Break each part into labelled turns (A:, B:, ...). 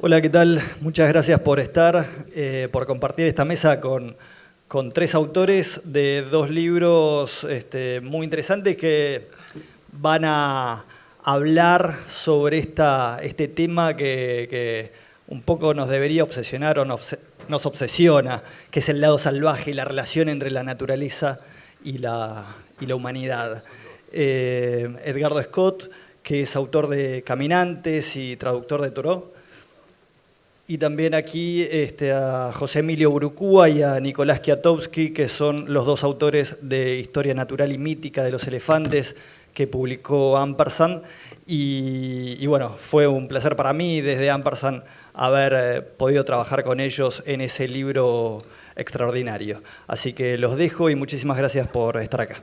A: Hola, ¿qué tal? Muchas gracias por estar, por compartir esta mesa con tres autores de dos libros muy interesantes que van a hablar sobre este tema que un poco nos debería obsesionar o nos obsesiona, que es el lado salvaje y la relación entre la naturaleza y la humanidad. Edgardo Scott, que es autor de Caminantes y traductor de Thoreau. Y también aquí a José Emilio Burucúa y a Nicolás Kwiatkowski, que son los dos autores de Historia Natural y Mítica de los Elefantes, que publicó Ampersand. Y bueno, fue un placer para mí desde Ampersand haber podido trabajar con ellos en ese libro extraordinario. Así que los dejo y muchísimas gracias por estar acá.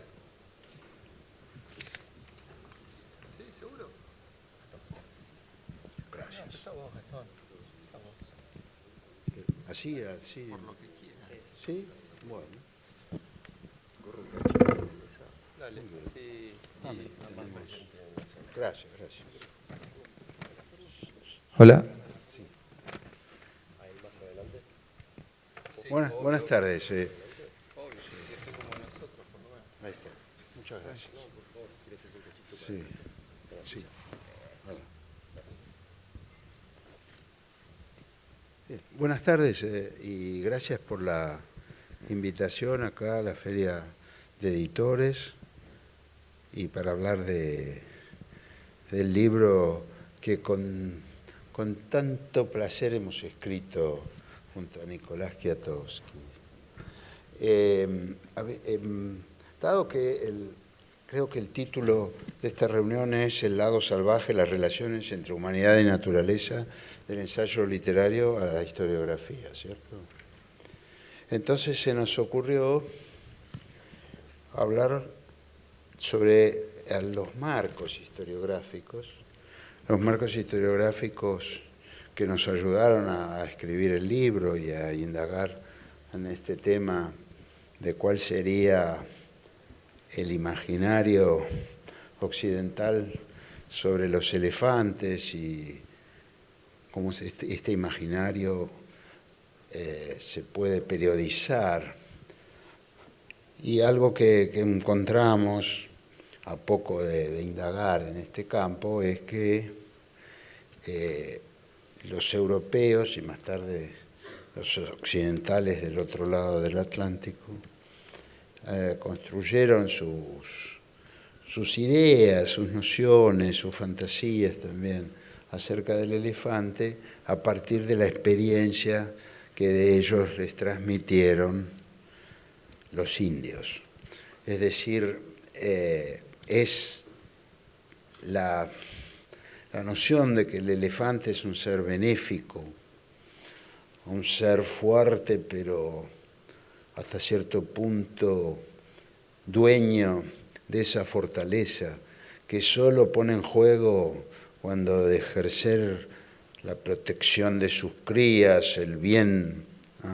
B: Así. Por lo que quieras. Sí, bueno. Dale, sí. Gracias. Hola. Sí. Ahí más adelante. Buenas tardes. Obvio, que esté como nosotros, por lo menos. Ahí está. Muchas gracias. No, por favor, ¿quieres hacer un cachito? Sí. Buenas tardes y gracias por la invitación acá a la Feria de Editores y para hablar del libro que con tanto placer hemos escrito junto a Nicolás Kwiatkowski. Dado que creo que el título de esta reunión es El lado salvaje, las relaciones entre humanidad y naturaleza, del ensayo literario a la historiografía, ¿cierto? Entonces se nos ocurrió hablar sobre los marcos historiográficos que nos ayudaron a escribir el libro y a indagar en este tema de cuál sería el imaginario occidental sobre los elefantes y cómo este imaginario se puede periodizar. Y algo que encontramos a poco de indagar en este campo es que los europeos y más tarde los occidentales del otro lado del Atlántico construyeron sus ideas, sus nociones, sus fantasías también acerca del elefante a partir de la experiencia que de ellos les transmitieron los indios. Es decir, es la noción de que el elefante es un ser benéfico, un ser fuerte, pero hasta cierto punto dueño de esa fortaleza que solo pone en juego cuando de ejercer la protección de sus crías, el bien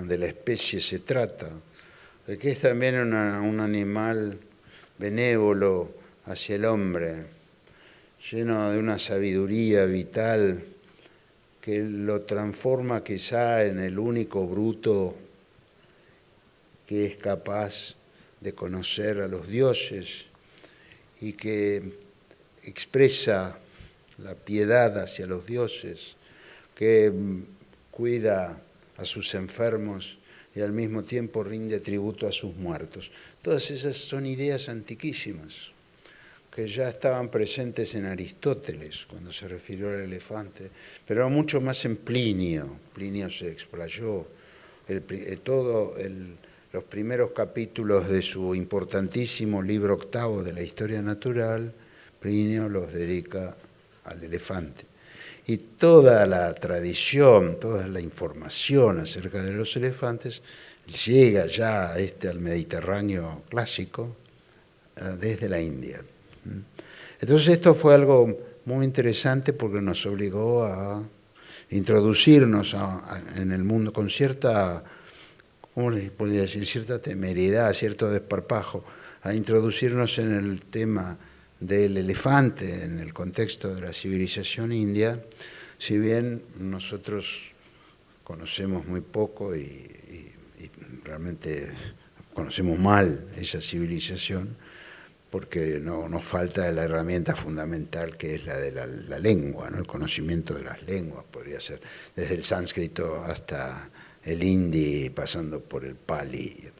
B: de la especie se trata, de que es también un animal benévolo hacia el hombre, lleno de una sabiduría vital que lo transforma quizá en el único bruto que es capaz de conocer a los dioses y que expresa la piedad hacia los dioses, que cuida a sus enfermos y al mismo tiempo rinde tributo a sus muertos. Todas esas son ideas antiquísimas, que ya estaban presentes en Aristóteles cuando se refirió al elefante, pero mucho más en Plinio. Plinio se explayó. Los primeros capítulos de su importantísimo libro octavo de la Historia Natural, Plinio los dedica al elefante. Y toda la tradición, toda la información acerca de los elefantes llega ya al Mediterráneo clásico desde la India. Entonces esto fue algo muy interesante porque nos obligó a introducirnos en el mundo con cierta, ¿cómo les podría decir?, cierta temeridad, cierto desparpajo, a introducirnos en el tema del elefante en el contexto de la civilización india, Si bien nosotros conocemos muy poco y realmente conocemos mal esa civilización, porque nos falta la herramienta fundamental que es la de la lengua, ¿no? El conocimiento de las lenguas, podría ser desde el sánscrito hasta el hindi, pasando por el pali.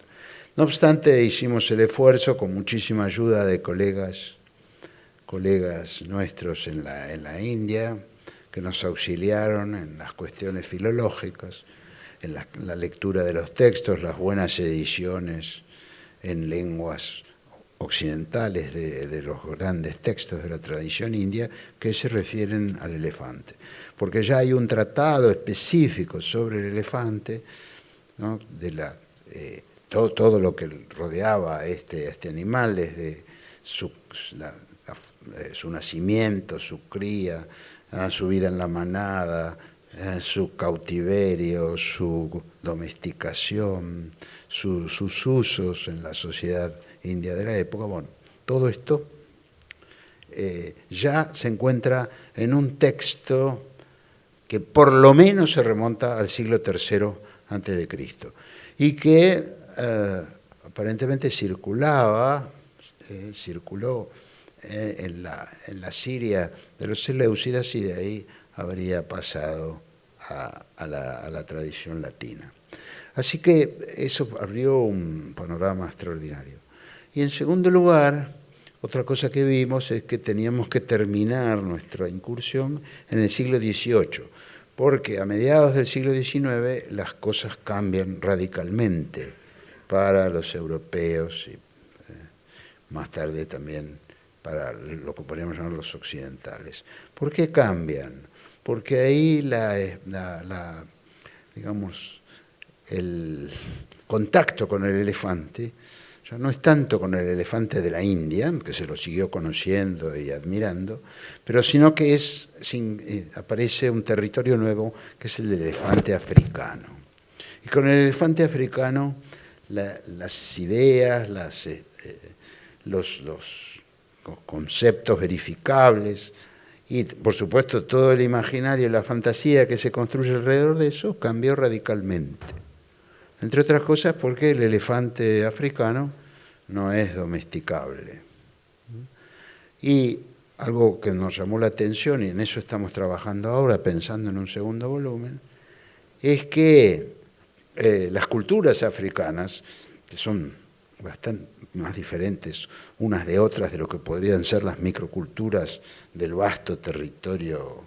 B: No obstante, hicimos el esfuerzo con muchísima ayuda de colegas nuestros en la India, que nos auxiliaron en las cuestiones filológicas, en la lectura de los textos, las buenas ediciones en lenguas occidentales de los grandes textos de la tradición india que se refieren al elefante. Porque ya hay un tratado específico sobre el elefante, ¿no? Todo lo que rodeaba a este animal, desde su nacimiento, su cría, su vida en la manada, su cautiverio, su domesticación, sus usos en la sociedad india de la época. Bueno, todo esto ya se encuentra en un texto que por lo menos se remonta al siglo III antes de Cristo y que aparentemente circuló en la Siria de los seleucidas y de ahí habría pasado a la tradición latina. Así que eso abrió un panorama extraordinario. Y en segundo lugar, otra cosa que vimos es que teníamos que terminar nuestra incursión en el siglo XVIII, porque a mediados del siglo XIX las cosas cambian radicalmente para los europeos y más tarde también para lo que podríamos llamar los occidentales. ¿Por qué cambian? Porque ahí digamos, el contacto con el elefante ya no es tanto con el elefante de la India, que se lo siguió conociendo y admirando, pero sino que aparece un territorio nuevo que es el del elefante africano. Y con el elefante africano las ideas, los conceptos verificables y, por supuesto, todo el imaginario y la fantasía que se construye alrededor de eso cambió radicalmente. Entre otras cosas porque el elefante africano no es domesticable. Y algo que nos llamó la atención, y en eso estamos trabajando ahora, pensando en un segundo volumen, es que las culturas africanas, que son bastante más diferentes unas de otras de lo que podrían ser las microculturas del vasto territorio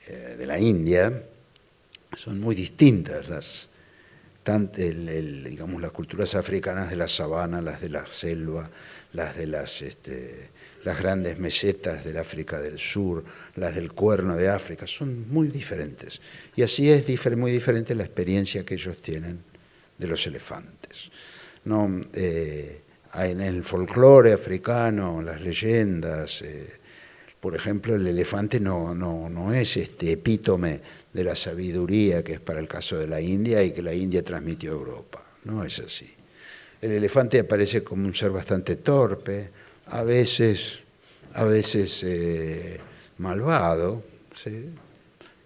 B: de la India, son muy distintas digamos, las culturas africanas de la sabana, las de la selva, las de las grandes mesetas del África del Sur, las del Cuerno de África, son muy diferentes. Y así es muy diferente la experiencia que ellos tienen de los elefantes. No, en el folclore africano, las leyendas, por ejemplo, el elefante no es epítome de la sabiduría que es para el caso de la India y que la India transmitió a Europa. No es así. El elefante aparece como un ser bastante torpe, a veces malvado, ¿sí?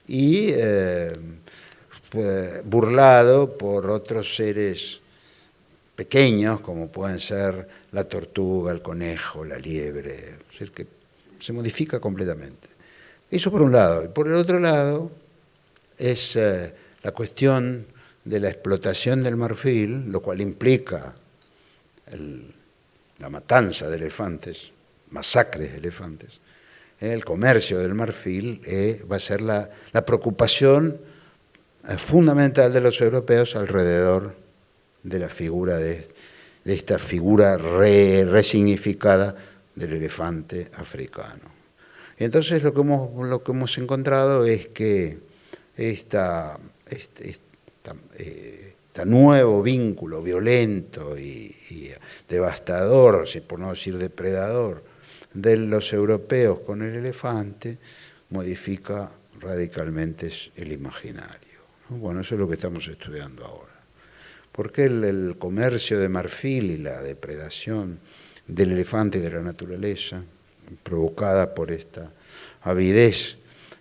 B: Y burlado por otros seres pequeños, como pueden ser la tortuga, el conejo, la liebre, es decir, que se modifica completamente. Eso por un lado. Y por el otro lado es la cuestión de la explotación del marfil, lo cual implica la matanza de elefantes, masacres de elefantes. El comercio del marfil va a ser la preocupación fundamental de los europeos alrededor de la figura de esta figura resignificada del elefante africano. Entonces lo que hemos encontrado es que este nuevo vínculo violento y devastador, por no decir depredador, de los europeos con el elefante modifica radicalmente el imaginario, ¿no? Bueno, eso es lo que estamos estudiando ahora. ¿Por qué el comercio de marfil y la depredación del elefante y de la naturaleza, provocada por esta avidez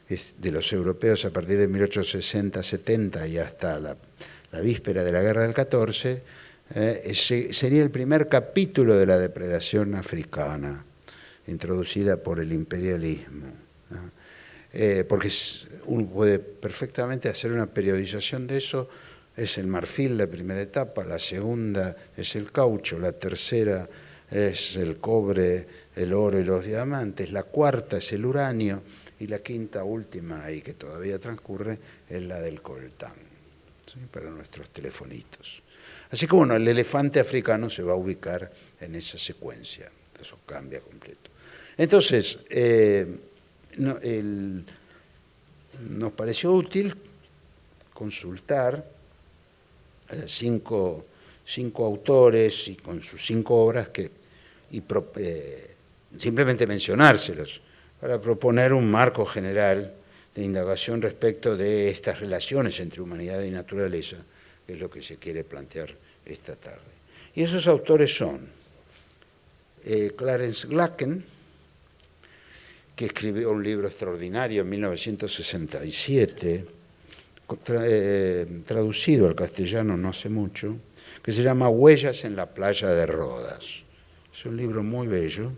B: de los europeos a partir de 1860-70 y hasta la víspera de la Guerra del 14, sería el primer capítulo de la depredación africana, introducida por el imperialismo, ¿no? Porque uno puede perfectamente hacer una periodización de eso. Es el marfil la primera etapa, la segunda es el caucho, la tercera es el cobre, el oro y los diamantes, la cuarta es el uranio y la quinta, última, y que todavía transcurre, es la del coltán, ¿sí? Para nuestros telefonitos. Así que bueno, el elefante africano se va a ubicar en esa secuencia, eso cambia completo. Entonces, nos pareció útil consultar cinco autores y con sus 5 obras simplemente mencionárselos para proponer un marco general de indagación respecto de estas relaciones entre humanidad y naturaleza, que es lo que se quiere plantear esta tarde. Y esos autores son Clarence Glacken, que escribió un libro extraordinario en 1967, traducido al castellano no hace mucho, que se llama Huellas en la playa de Rodas. Es un libro muy bello,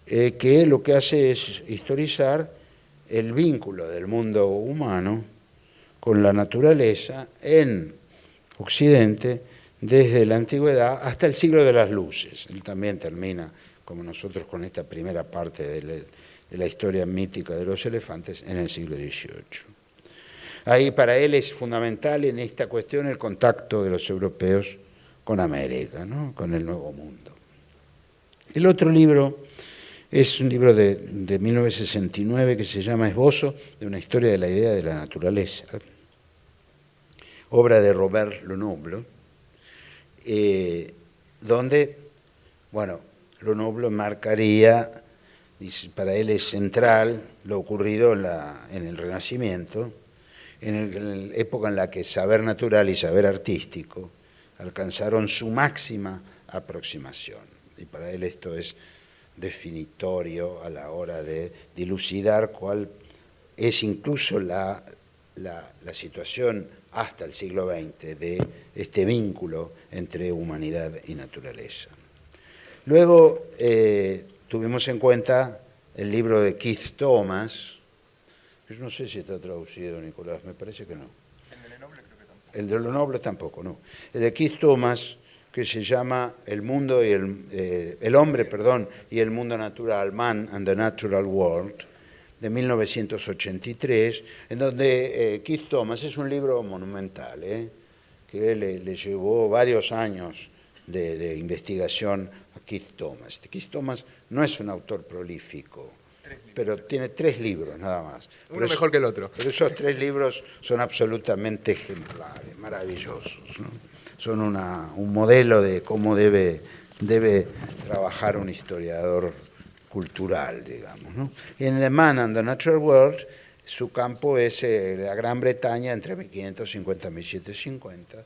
B: que lo que hace es historizar el vínculo del mundo humano con la naturaleza en Occidente desde la antigüedad hasta el siglo de las luces. Él también termina, como nosotros, con esta primera parte de la historia mítica de los elefantes en el siglo XVIII. Ahí para él es fundamental en esta cuestión el contacto de los europeos con América, ¿no? Con el Nuevo Mundo. El otro libro es un libro de 1969 que se llama Esbozo de una historia de la idea de la naturaleza, obra de Robert Lenoble, donde, bueno, Lenoble marcaría, para él es central lo ocurrido en el Renacimiento, en la época en la que saber natural y saber artístico alcanzaron su máxima aproximación. Y para él esto es definitorio a la hora de dilucidar cuál es incluso la situación hasta el siglo XX de este vínculo entre humanidad y naturaleza. Luego tuvimos en cuenta el libro de Keith Thomas. Yo no sé si está traducido, Nicolás, me parece que no. El de Lenoble creo que tampoco. El de Lenoble tampoco, no. El de Keith Thomas, que se llama El mundo y el hombre, y el mundo natural, Man and the Natural World, de 1983, en donde Keith Thomas, es un libro monumental, que le llevó varios años de investigación a Keith Thomas. Keith Thomas no es un autor prolífico, pero tiene 3 libros nada más.
C: Uno mejor que el otro.
B: Pero esos 3 libros son absolutamente ejemplares, maravillosos, ¿no? Son un modelo de cómo debe trabajar un historiador cultural, digamos, ¿no? Y en The Man and the Natural World, su campo es la Gran Bretaña entre 1550 y 1750,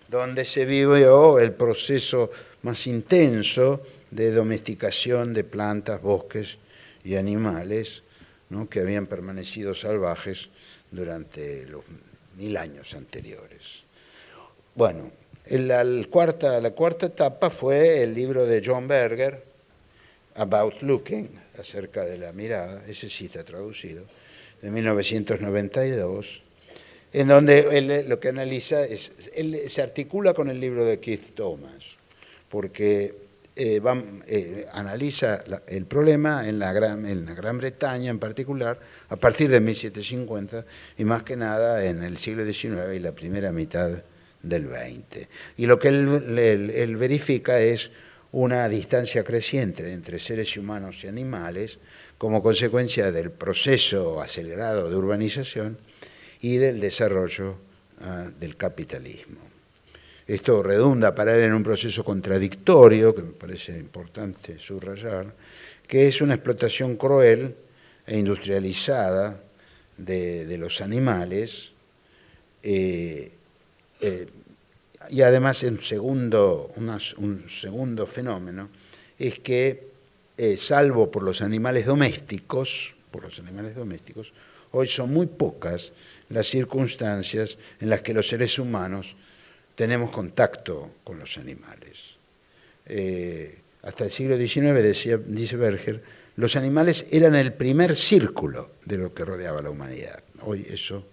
B: donde se vivió el proceso más intenso de domesticación de plantas, bosques y animales, ¿no? Que habían permanecido salvajes durante los 1000 años anteriores. Bueno, la cuarta etapa fue el libro de John Berger, About Looking, acerca de la mirada, ese sí está traducido, de 1992, en donde él lo que analiza él se articula con el libro de Keith Thomas, porque analiza el problema en la Gran Bretaña en particular, a partir de 1750, y más que nada en el siglo XIX y la primera mitad del XX. Y lo que él verifica es una distancia creciente entre seres humanos y animales como consecuencia del proceso acelerado de urbanización y del desarrollo del capitalismo. Esto redunda para él en un proceso contradictorio, que me parece importante subrayar, que es una explotación cruel e industrializada de los animales, y además un segundo fenómeno es que, salvo por los animales domésticos, Hoy son muy pocas las circunstancias en las que los seres humanos tenemos contacto con los animales. Hasta el siglo XIX, dice Berger, los animales eran el primer círculo de lo que rodeaba a la humanidad. Hoy eso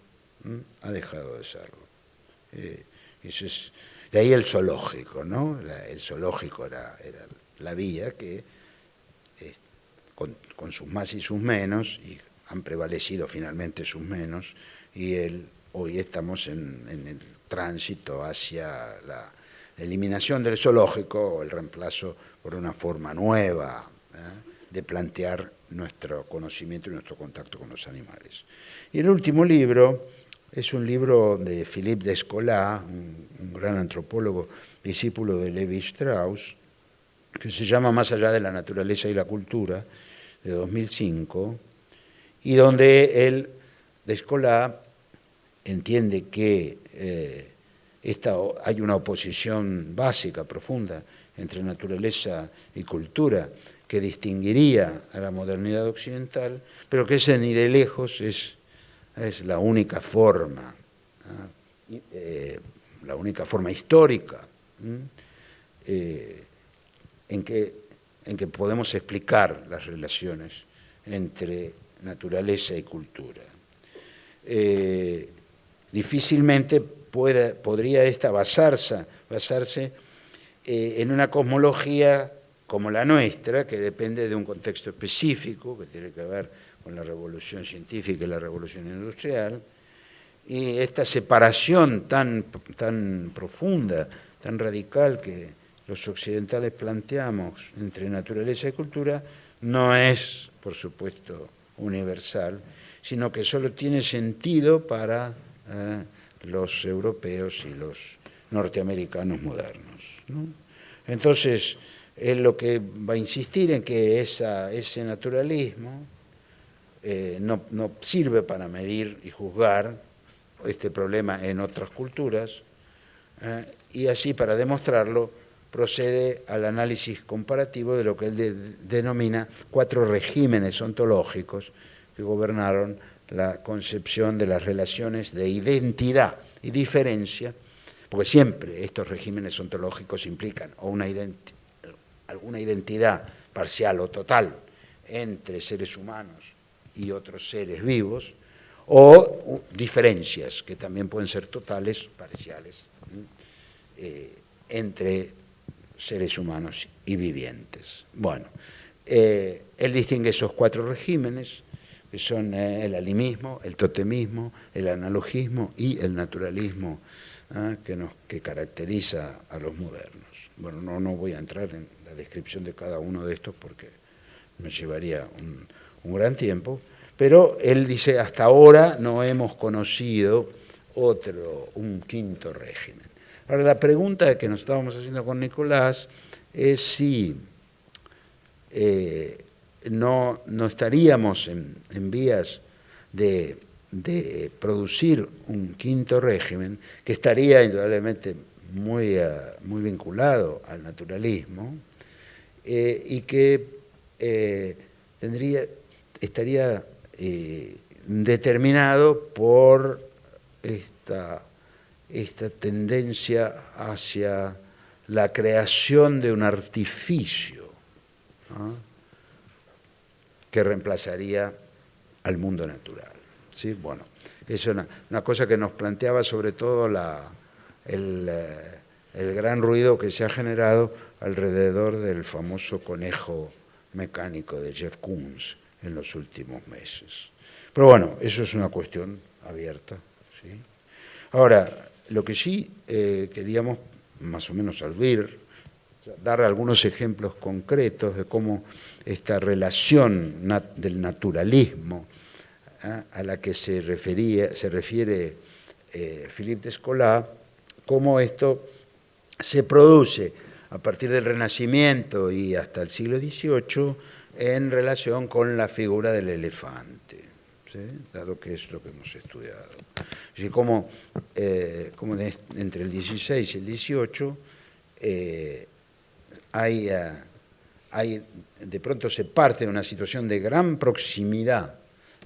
B: ha dejado de serlo. Eso es, de ahí el zoológico, ¿no? El zoológico era la vía que, con sus más y sus menos, y han prevalecido finalmente sus menos, y hoy estamos en el tránsito hacia la eliminación del zoológico o el reemplazo por una forma nueva de plantear nuestro conocimiento y nuestro contacto con los animales. Y el último libro es un libro de Philippe Descola, un gran antropólogo, discípulo de Levi Strauss, que se llama Más allá de la naturaleza y la cultura, de 2005, y donde Descola entiende que hay una oposición básica, profunda, entre naturaleza y cultura, que distinguiría a la modernidad occidental, pero que ese ni de lejos es la única forma, la única forma histórica en que podemos explicar las relaciones entre naturaleza y cultura. Difícilmente podría esta basarse en una cosmología como la nuestra, que depende de un contexto específico, que tiene que ver con la revolución científica y la revolución industrial, y esta separación tan profunda, tan radical que los occidentales planteamos entre naturaleza y cultura, no es, por supuesto, universal, sino que solo tiene sentido para los europeos y los norteamericanos modernos, ¿no? Entonces, él lo que va a insistir en que ese naturalismo no sirve para medir y juzgar este problema en otras culturas, y así, para demostrarlo, procede al análisis comparativo de lo que él denomina 4 regímenes ontológicos que gobernaron la concepción de las relaciones de identidad y diferencia, porque siempre estos regímenes ontológicos implican o alguna identidad parcial o total entre seres humanos y otros seres vivos, o diferencias que también pueden ser totales, parciales, entre seres humanos y vivientes. Bueno, él distingue esos 4 regímenes, que son el animismo, el totemismo, el analogismo y el naturalismo, que caracteriza a los modernos. Bueno, no voy a entrar en la descripción de cada uno de estos porque me llevaría un gran tiempo, pero él dice, hasta ahora no hemos conocido un quinto régimen. Ahora, la pregunta que nos estábamos haciendo con Nicolás es si no estaríamos en vías de producir un quinto régimen que estaría indudablemente muy vinculado al naturalismo, y que estaría determinado por esta tendencia hacia la creación de un artificio, ¿no?, que reemplazaría al mundo natural, ¿sí? Bueno, es una cosa que nos planteaba sobre todo el gran ruido que se ha generado alrededor del famoso conejo mecánico de Jeff Koons en los últimos meses. Pero bueno, eso es una cuestión abierta, ¿sí? Ahora, lo que sí queríamos más o menos dar algunos ejemplos concretos de cómo esta relación del naturalismo a la que se refiere Philippe Descola, cómo esto se produce a partir del Renacimiento y hasta el siglo XVIII en relación con la figura del elefante, ¿sí?, dado que es lo que hemos estudiado. Así como entre el XVI y el XVIII de pronto se parte de una situación de gran proximidad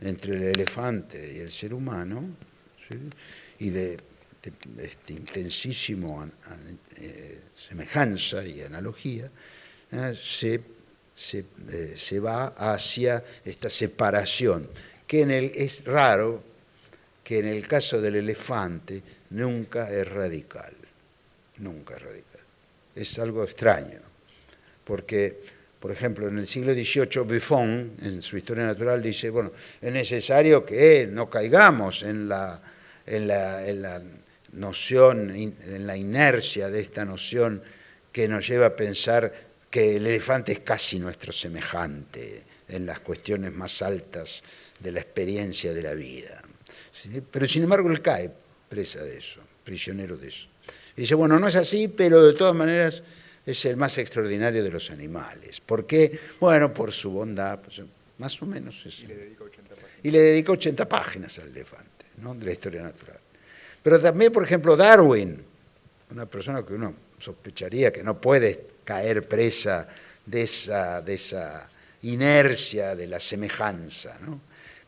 B: entre el elefante y el ser humano, ¿sí? Y de intensísimo semejanza y analogía, se va hacia esta separación, que es raro que en el caso del elefante nunca es radical, nunca es radical. Es algo extraño, porque, por ejemplo, en el siglo XVIII, Buffon, en su Historia Natural, dice, bueno, es necesario que no caigamos en la noción, en la inercia de esta noción que nos lleva a pensar que el elefante es casi nuestro semejante en las cuestiones más altas de la experiencia de la vida. ¿Sí? Pero sin embargo él cae presa de eso, prisionero de eso. Y dice, bueno, no es así, pero de todas maneras es el más extraordinario de los animales. ¿Por qué? Bueno, por su bondad, pues, más o menos eso. Y le dedica 80 páginas al elefante, ¿no?, de la historia natural. Pero también, por ejemplo, Darwin, una persona que uno sospecharía que no puede caer presa de esa inercia de la semejanza, ¿no?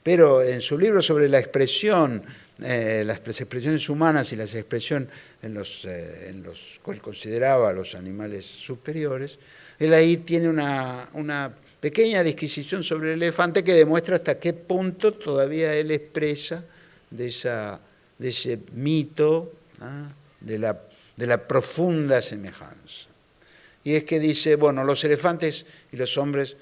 B: Pero en su libro sobre la expresión, las expresiones humanas y las expresiones en los cuales consideraba a los animales superiores, él ahí tiene una pequeña disquisición sobre el elefante que demuestra hasta qué punto todavía él expresa de ese mito, ¿ah?, de la profunda semejanza. Y es que dice, bueno, los elefantes y los hombres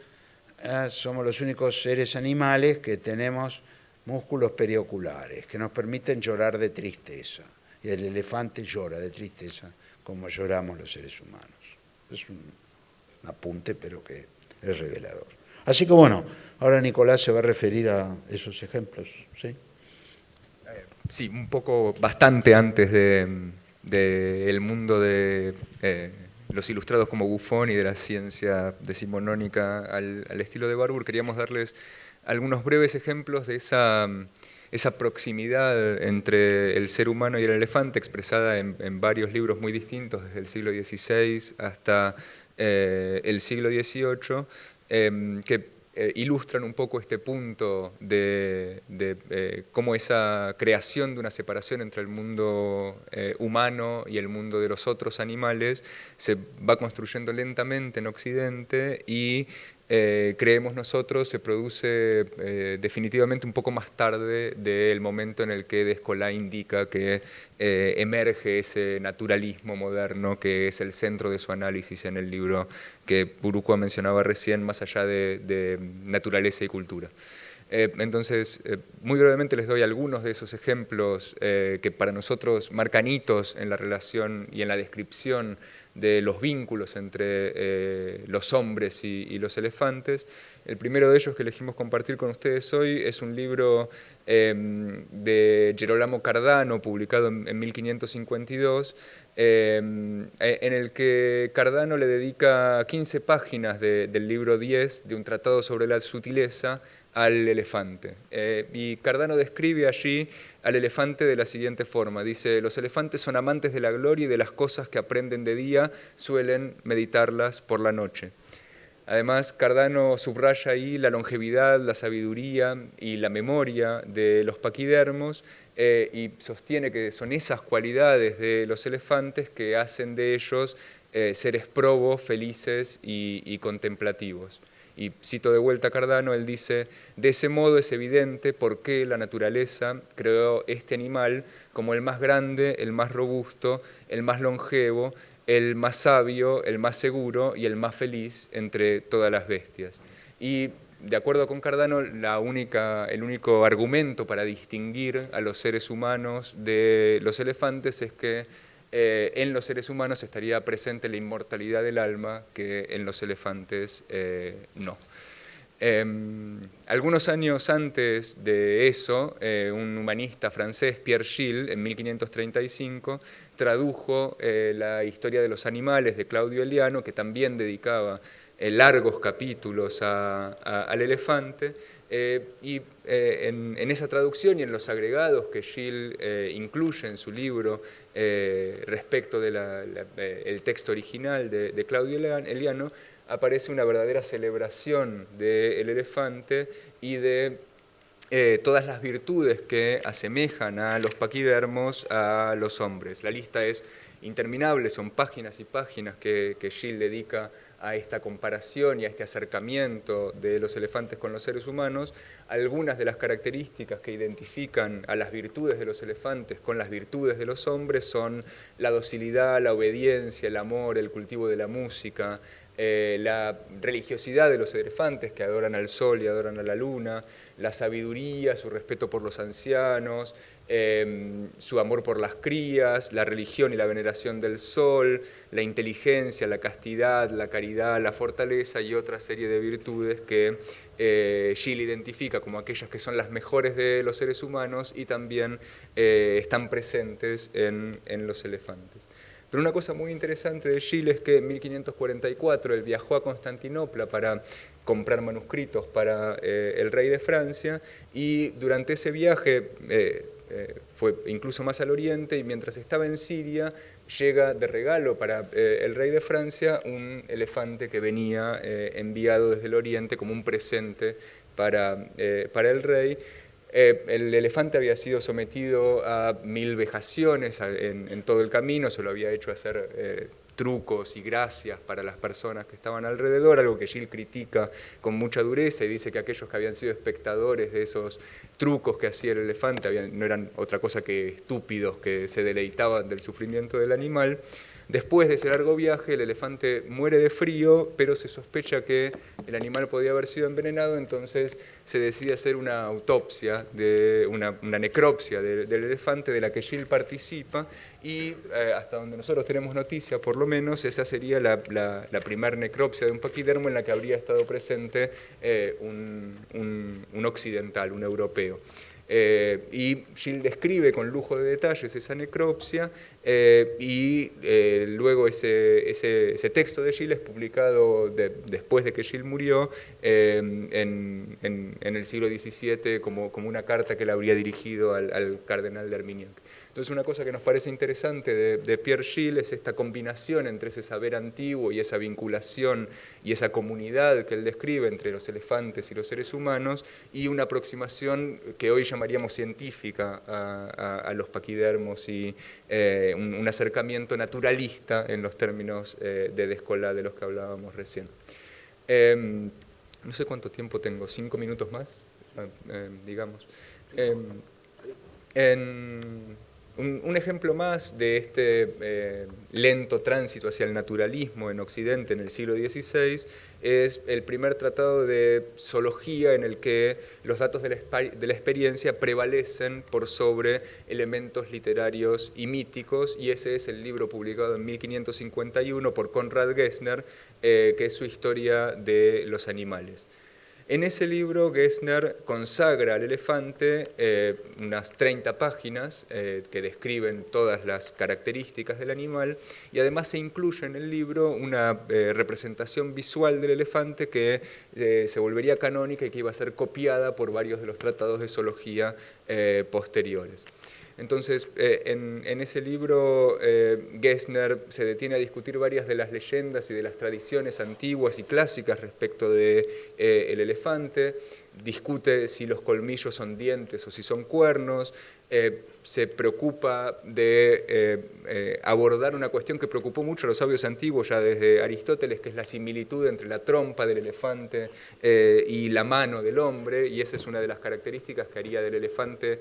B: somos los únicos seres animales que tenemos músculos perioculares, que nos permiten llorar de tristeza. Y el elefante llora de tristeza como lloramos los seres humanos. Es un apunte, pero que es revelador. Así que bueno, ahora Nicolás se va a referir a esos ejemplos, ¿sí?
C: Sí, un poco, bastante antes del mundo de los ilustrados como Buffon y de la ciencia decimonónica al estilo de Barbour, queríamos darles algunos breves ejemplos de esa proximidad entre el ser humano y el elefante, expresada en varios libros muy distintos, desde el siglo XVI hasta el siglo XVIII, que ilustran un poco este punto de cómo esa creación de una separación entre el mundo humano y el mundo de los otros animales se va construyendo lentamente en Occidente y creemos nosotros se produce definitivamente un poco más tarde del momento en el que Descola indica que emerge ese naturalismo moderno que es el centro de su análisis en el libro que Burucua mencionaba recién, Más allá de naturaleza y cultura. Entonces, muy brevemente les doy algunos de esos ejemplos que para nosotros marcan hitos en la relación y en la descripción de los vínculos entre los hombres y los elefantes. El primero de ellos que elegimos compartir con ustedes hoy es un libro de Gerolamo Cardano, publicado en 1552, en el que Cardano le dedica 15 páginas del libro 10 de un tratado sobre la sutileza al elefante. Y Cardano describe allí al elefante de la siguiente forma. Dice, los elefantes son amantes de la gloria y de las cosas que aprenden de día, suelen meditarlas por la noche. Además, Cardano subraya ahí la longevidad, la sabiduría y la memoria de los paquidermos y sostiene que son esas cualidades de los elefantes que hacen de ellos seres probos, felices y contemplativos. Y cito de vuelta a Cardano, él dice, de ese modo es evidente por qué la naturaleza creó este animal como el más grande, el más robusto, el más longevo, el más sabio, el más seguro y el más feliz entre todas las bestias. Y de acuerdo con Cardano, el único argumento para distinguir a los seres humanos de los elefantes es que en los seres humanos estaría presente la inmortalidad del alma, que en los elefantes no. Algunos años antes de eso, un humanista francés, Pierre Gilles, en 1535, tradujo la historia de los animales de Claudio Eliano, que también dedicaba largos capítulos al elefante, y en esa traducción y en los agregados que Gilles incluye en su libro respecto del texto original de Claudio Eliano, aparece una verdadera celebración del elefante y de todas las virtudes que asemejan a los paquidermos a los hombres. La lista es interminable, son páginas y páginas que Gill dedica a esta comparación y a este acercamiento de los elefantes con los seres humanos. Algunas de las características que identifican a las virtudes de los elefantes con las virtudes de los hombres son la docilidad, la obediencia, el amor, el cultivo de la música, la religiosidad de los elefantes que adoran al sol y adoran a la luna, la sabiduría, su respeto por los ancianos, su amor por las crías, la religión y la veneración del sol, la inteligencia, la castidad, la caridad, la fortaleza y otra serie de virtudes que Gill identifica como aquellas que son las mejores de los seres humanos y también están presentes en los elefantes. Pero una cosa muy interesante de Gill es que en 1544 él viajó a Constantinopla para comprar manuscritos para el rey de Francia, y durante ese viaje fue incluso más al oriente, y mientras estaba en Siria llega de regalo para el rey de Francia un elefante que venía enviado desde el oriente como un presente para el rey. El elefante había sido sometido a 1000 vejaciones en todo el camino, se lo había hecho hacer trucos y gracias para las personas que estaban alrededor, algo que Gill critica con mucha dureza y dice que aquellos que habían sido espectadores de esos trucos que hacía el elefante no eran otra cosa que estúpidos que se deleitaban del sufrimiento del animal. Después de ese largo viaje, el elefante muere de frío, pero se sospecha que el animal podía haber sido envenenado, entonces se decide hacer una autopsia, una necropsia del elefante, de la que Gill participa, y hasta donde nosotros tenemos noticia, por lo menos, esa sería la primera necropsia de un paquidermo en la que habría estado presente un occidental, un europeo. Y Gill describe con lujo de detalles esa necropsia, y luego ese texto de Gill es publicado después de que Gill murió en el siglo XVII como una carta que le habría dirigido al cardenal de Armagnac. Entonces, una cosa que nos parece interesante de Pierre Gill es esta combinación entre ese saber antiguo y esa vinculación y esa comunidad que él describe entre los elefantes y los seres humanos, y una aproximación que hoy llamaríamos científica a los paquidermos, y un acercamiento naturalista en los términos de Descola de los que hablábamos recién. No sé cuánto tiempo tengo, 5 minutos más, digamos. Un ejemplo más de este lento tránsito hacia el naturalismo en Occidente en el siglo XVI es el primer tratado de zoología en el que los datos de la experiencia prevalecen por sobre elementos literarios y míticos, y ese es el libro publicado en 1551 por Conrad Gessner, que es su historia de los animales. En ese libro Gessner consagra al elefante unas 30 páginas que describen todas las características del animal, y además se incluye en el libro una representación visual del elefante que se volvería canónica y que iba a ser copiada por varios de los tratados de zoología posteriores. Entonces, en ese libro, Gessner se detiene a discutir varias de las leyendas y de las tradiciones antiguas y clásicas respecto del elefante, discute si los colmillos son dientes o si son cuernos, se preocupa de abordar una cuestión que preocupó mucho a los sabios antiguos ya desde Aristóteles, que es la similitud entre la trompa del elefante y la mano del hombre, y esa es una de las características que haría del elefante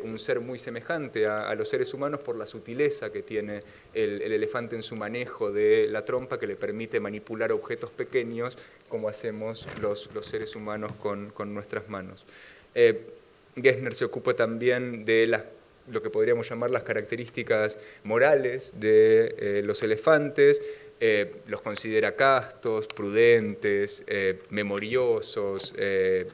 C: un ser muy semejante a los seres humanos por la sutileza que tiene el elefante en su manejo de la trompa, que le permite manipular objetos pequeños como hacemos los seres humanos con nuestras manos. Gessner se ocupa también de lo que podríamos llamar las características morales de los elefantes, los considera castos, prudentes, memoriosos,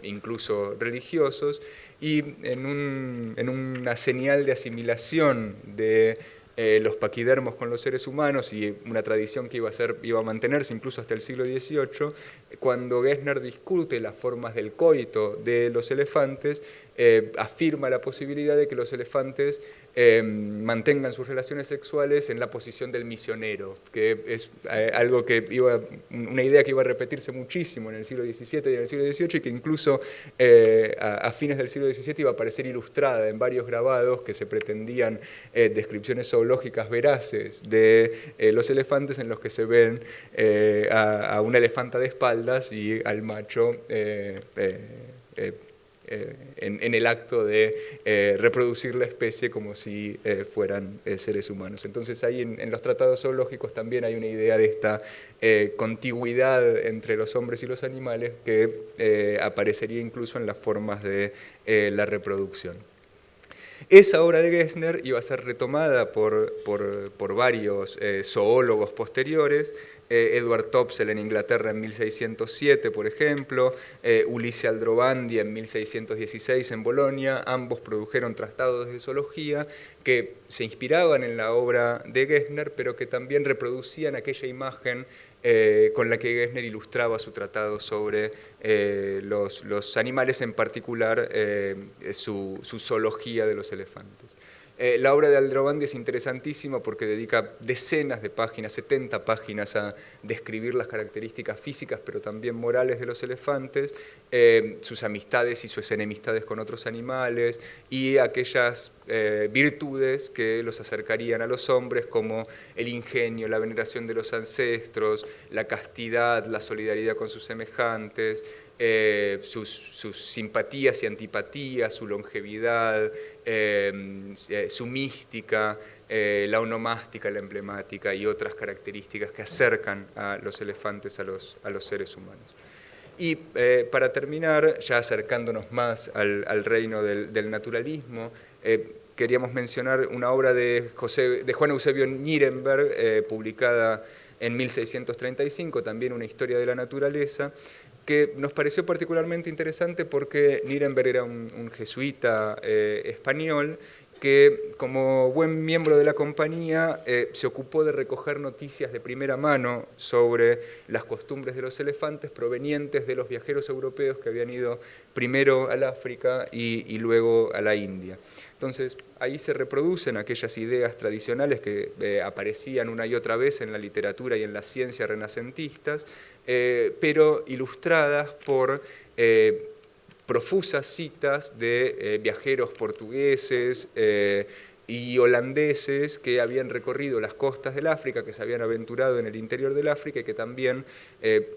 C: incluso religiosos, y en una señal de asimilación de los paquidermos con los seres humanos, y una tradición que iba a mantenerse incluso hasta el siglo XVIII, cuando Gessner discute las formas del coito de los elefantes, afirma la posibilidad de que los elefantes mantengan sus relaciones sexuales en la posición del misionero, que es algo una idea que iba a repetirse muchísimo en el siglo XVII y en el siglo XVIII, y que incluso a fines del siglo XVII iba a aparecer ilustrada en varios grabados que se pretendían descripciones zoológicas veraces de los elefantes, en los que se ven a una elefanta de espaldas y al macho en el acto de reproducir la especie como si fueran seres humanos. Entonces ahí en los tratados zoológicos también hay una idea de esta contigüidad entre los hombres y los animales que aparecería incluso en las formas de la reproducción. Esa obra de Gessner iba a ser retomada por varios zoólogos posteriores, Edward Topsell en Inglaterra en 1607, por ejemplo, Ulisse Aldrovandi en 1616 en Bolonia. Ambos produjeron tratados de zoología que se inspiraban en la obra de Gessner, pero que también reproducían aquella imagen con la que Gessner ilustraba su tratado sobre los animales, en particular su zoología de los elefantes. La obra de Aldrovandi es interesantísima porque dedica decenas de páginas, 70 páginas, a describir las características físicas pero también morales de los elefantes, sus amistades y sus enemistades con otros animales y aquellas virtudes que los acercarían a los hombres, como el ingenio, la veneración de los ancestros, la castidad, la solidaridad con sus semejantes, sus simpatías y antipatías, su longevidad, su mística, la onomástica, la emblemática y otras características que acercan a los elefantes a los seres humanos. Y para terminar, ya acercándonos más al reino del naturalismo, queríamos mencionar una obra de Juan Eusebio Nirenberg, publicada en 1635, también una historia de la naturaleza, que nos pareció particularmente interesante porque Nirenberg era un jesuita español que, como buen miembro de la compañía, se ocupó de recoger noticias de primera mano sobre las costumbres de los elefantes provenientes de los viajeros europeos que habían ido primero al África y luego a la India. Entonces, ahí se reproducen aquellas ideas tradicionales que aparecían una y otra vez en la literatura y en la ciencia renacentistas, pero ilustradas por profusas citas de viajeros portugueses y holandeses que habían recorrido las costas del África, que se habían aventurado en el interior del África y que también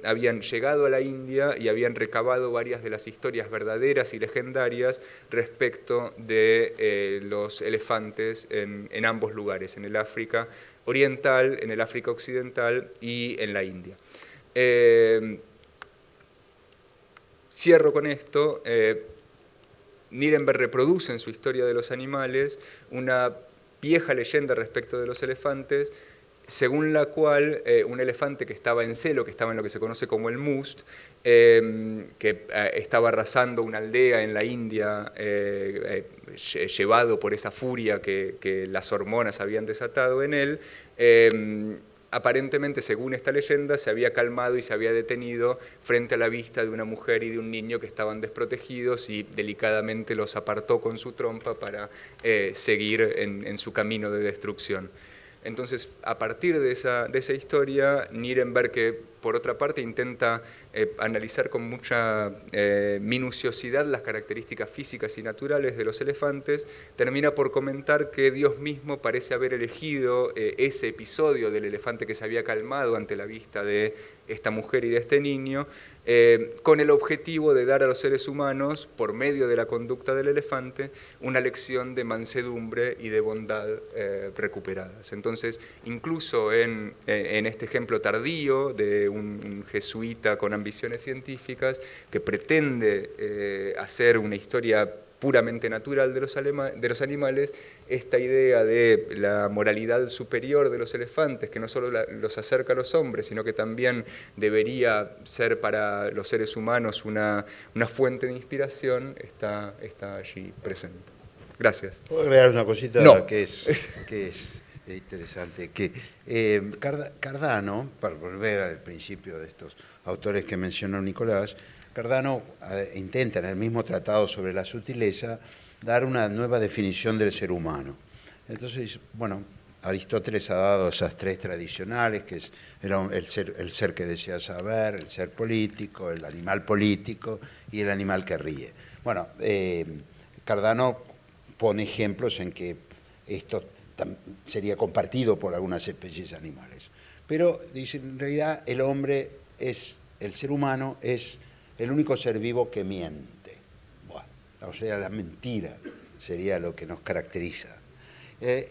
C: habían llegado a la India y habían recabado varias de las historias verdaderas y legendarias respecto de los elefantes en ambos lugares, en el África oriental, en el África occidental y en la India. Cierro con esto. Nirenberg reproduce en su historia de los animales una vieja leyenda respecto de los elefantes, según la cual un elefante que estaba en celo, que estaba en lo que se conoce como el must, que estaba arrasando una aldea en la India, llevado por esa furia que las hormonas habían desatado en él, aparentemente, según esta leyenda, se había calmado y se había detenido frente a la vista de una mujer y de un niño que estaban desprotegidos y delicadamente los apartó con su trompa para seguir en su camino de destrucción. Entonces, a partir de esa historia, Nirenberg, que por otra parte intenta analizar con mucha minuciosidad las características físicas y naturales de los elefantes, termina por comentar que Dios mismo parece haber elegido ese episodio del elefante que se había calmado ante la vista de esta mujer y de este niño, con el objetivo de dar a los seres humanos, por medio de la conducta del elefante, una lección de mansedumbre y de bondad recuperadas. Entonces, incluso en este ejemplo tardío de un jesuita con ambiciones científicas que pretende hacer una historia puramente natural de los animales, esta idea de la moralidad superior de los elefantes, que no solo los acerca a los hombres, sino que también debería ser para los seres humanos una fuente de inspiración, está allí presente. Gracias.
B: ¿Puedo agregar una cosita?
C: No.
B: que es interesante? Que Cardano, para volver al principio de estos autores que mencionó Nicolás, Cardano intenta en el mismo tratado sobre la sutileza dar una nueva definición del ser humano. Entonces, bueno, Aristóteles ha dado esas tres tradicionales, que era el ser que desea saber, el ser político, el animal político y el animal que ríe. Bueno, Cardano pone ejemplos en que esto sería compartido por algunas especies animales. Pero dice, en realidad el hombre el ser humano es el único ser vivo que miente. Bueno, o sea, la mentira sería lo que nos caracteriza.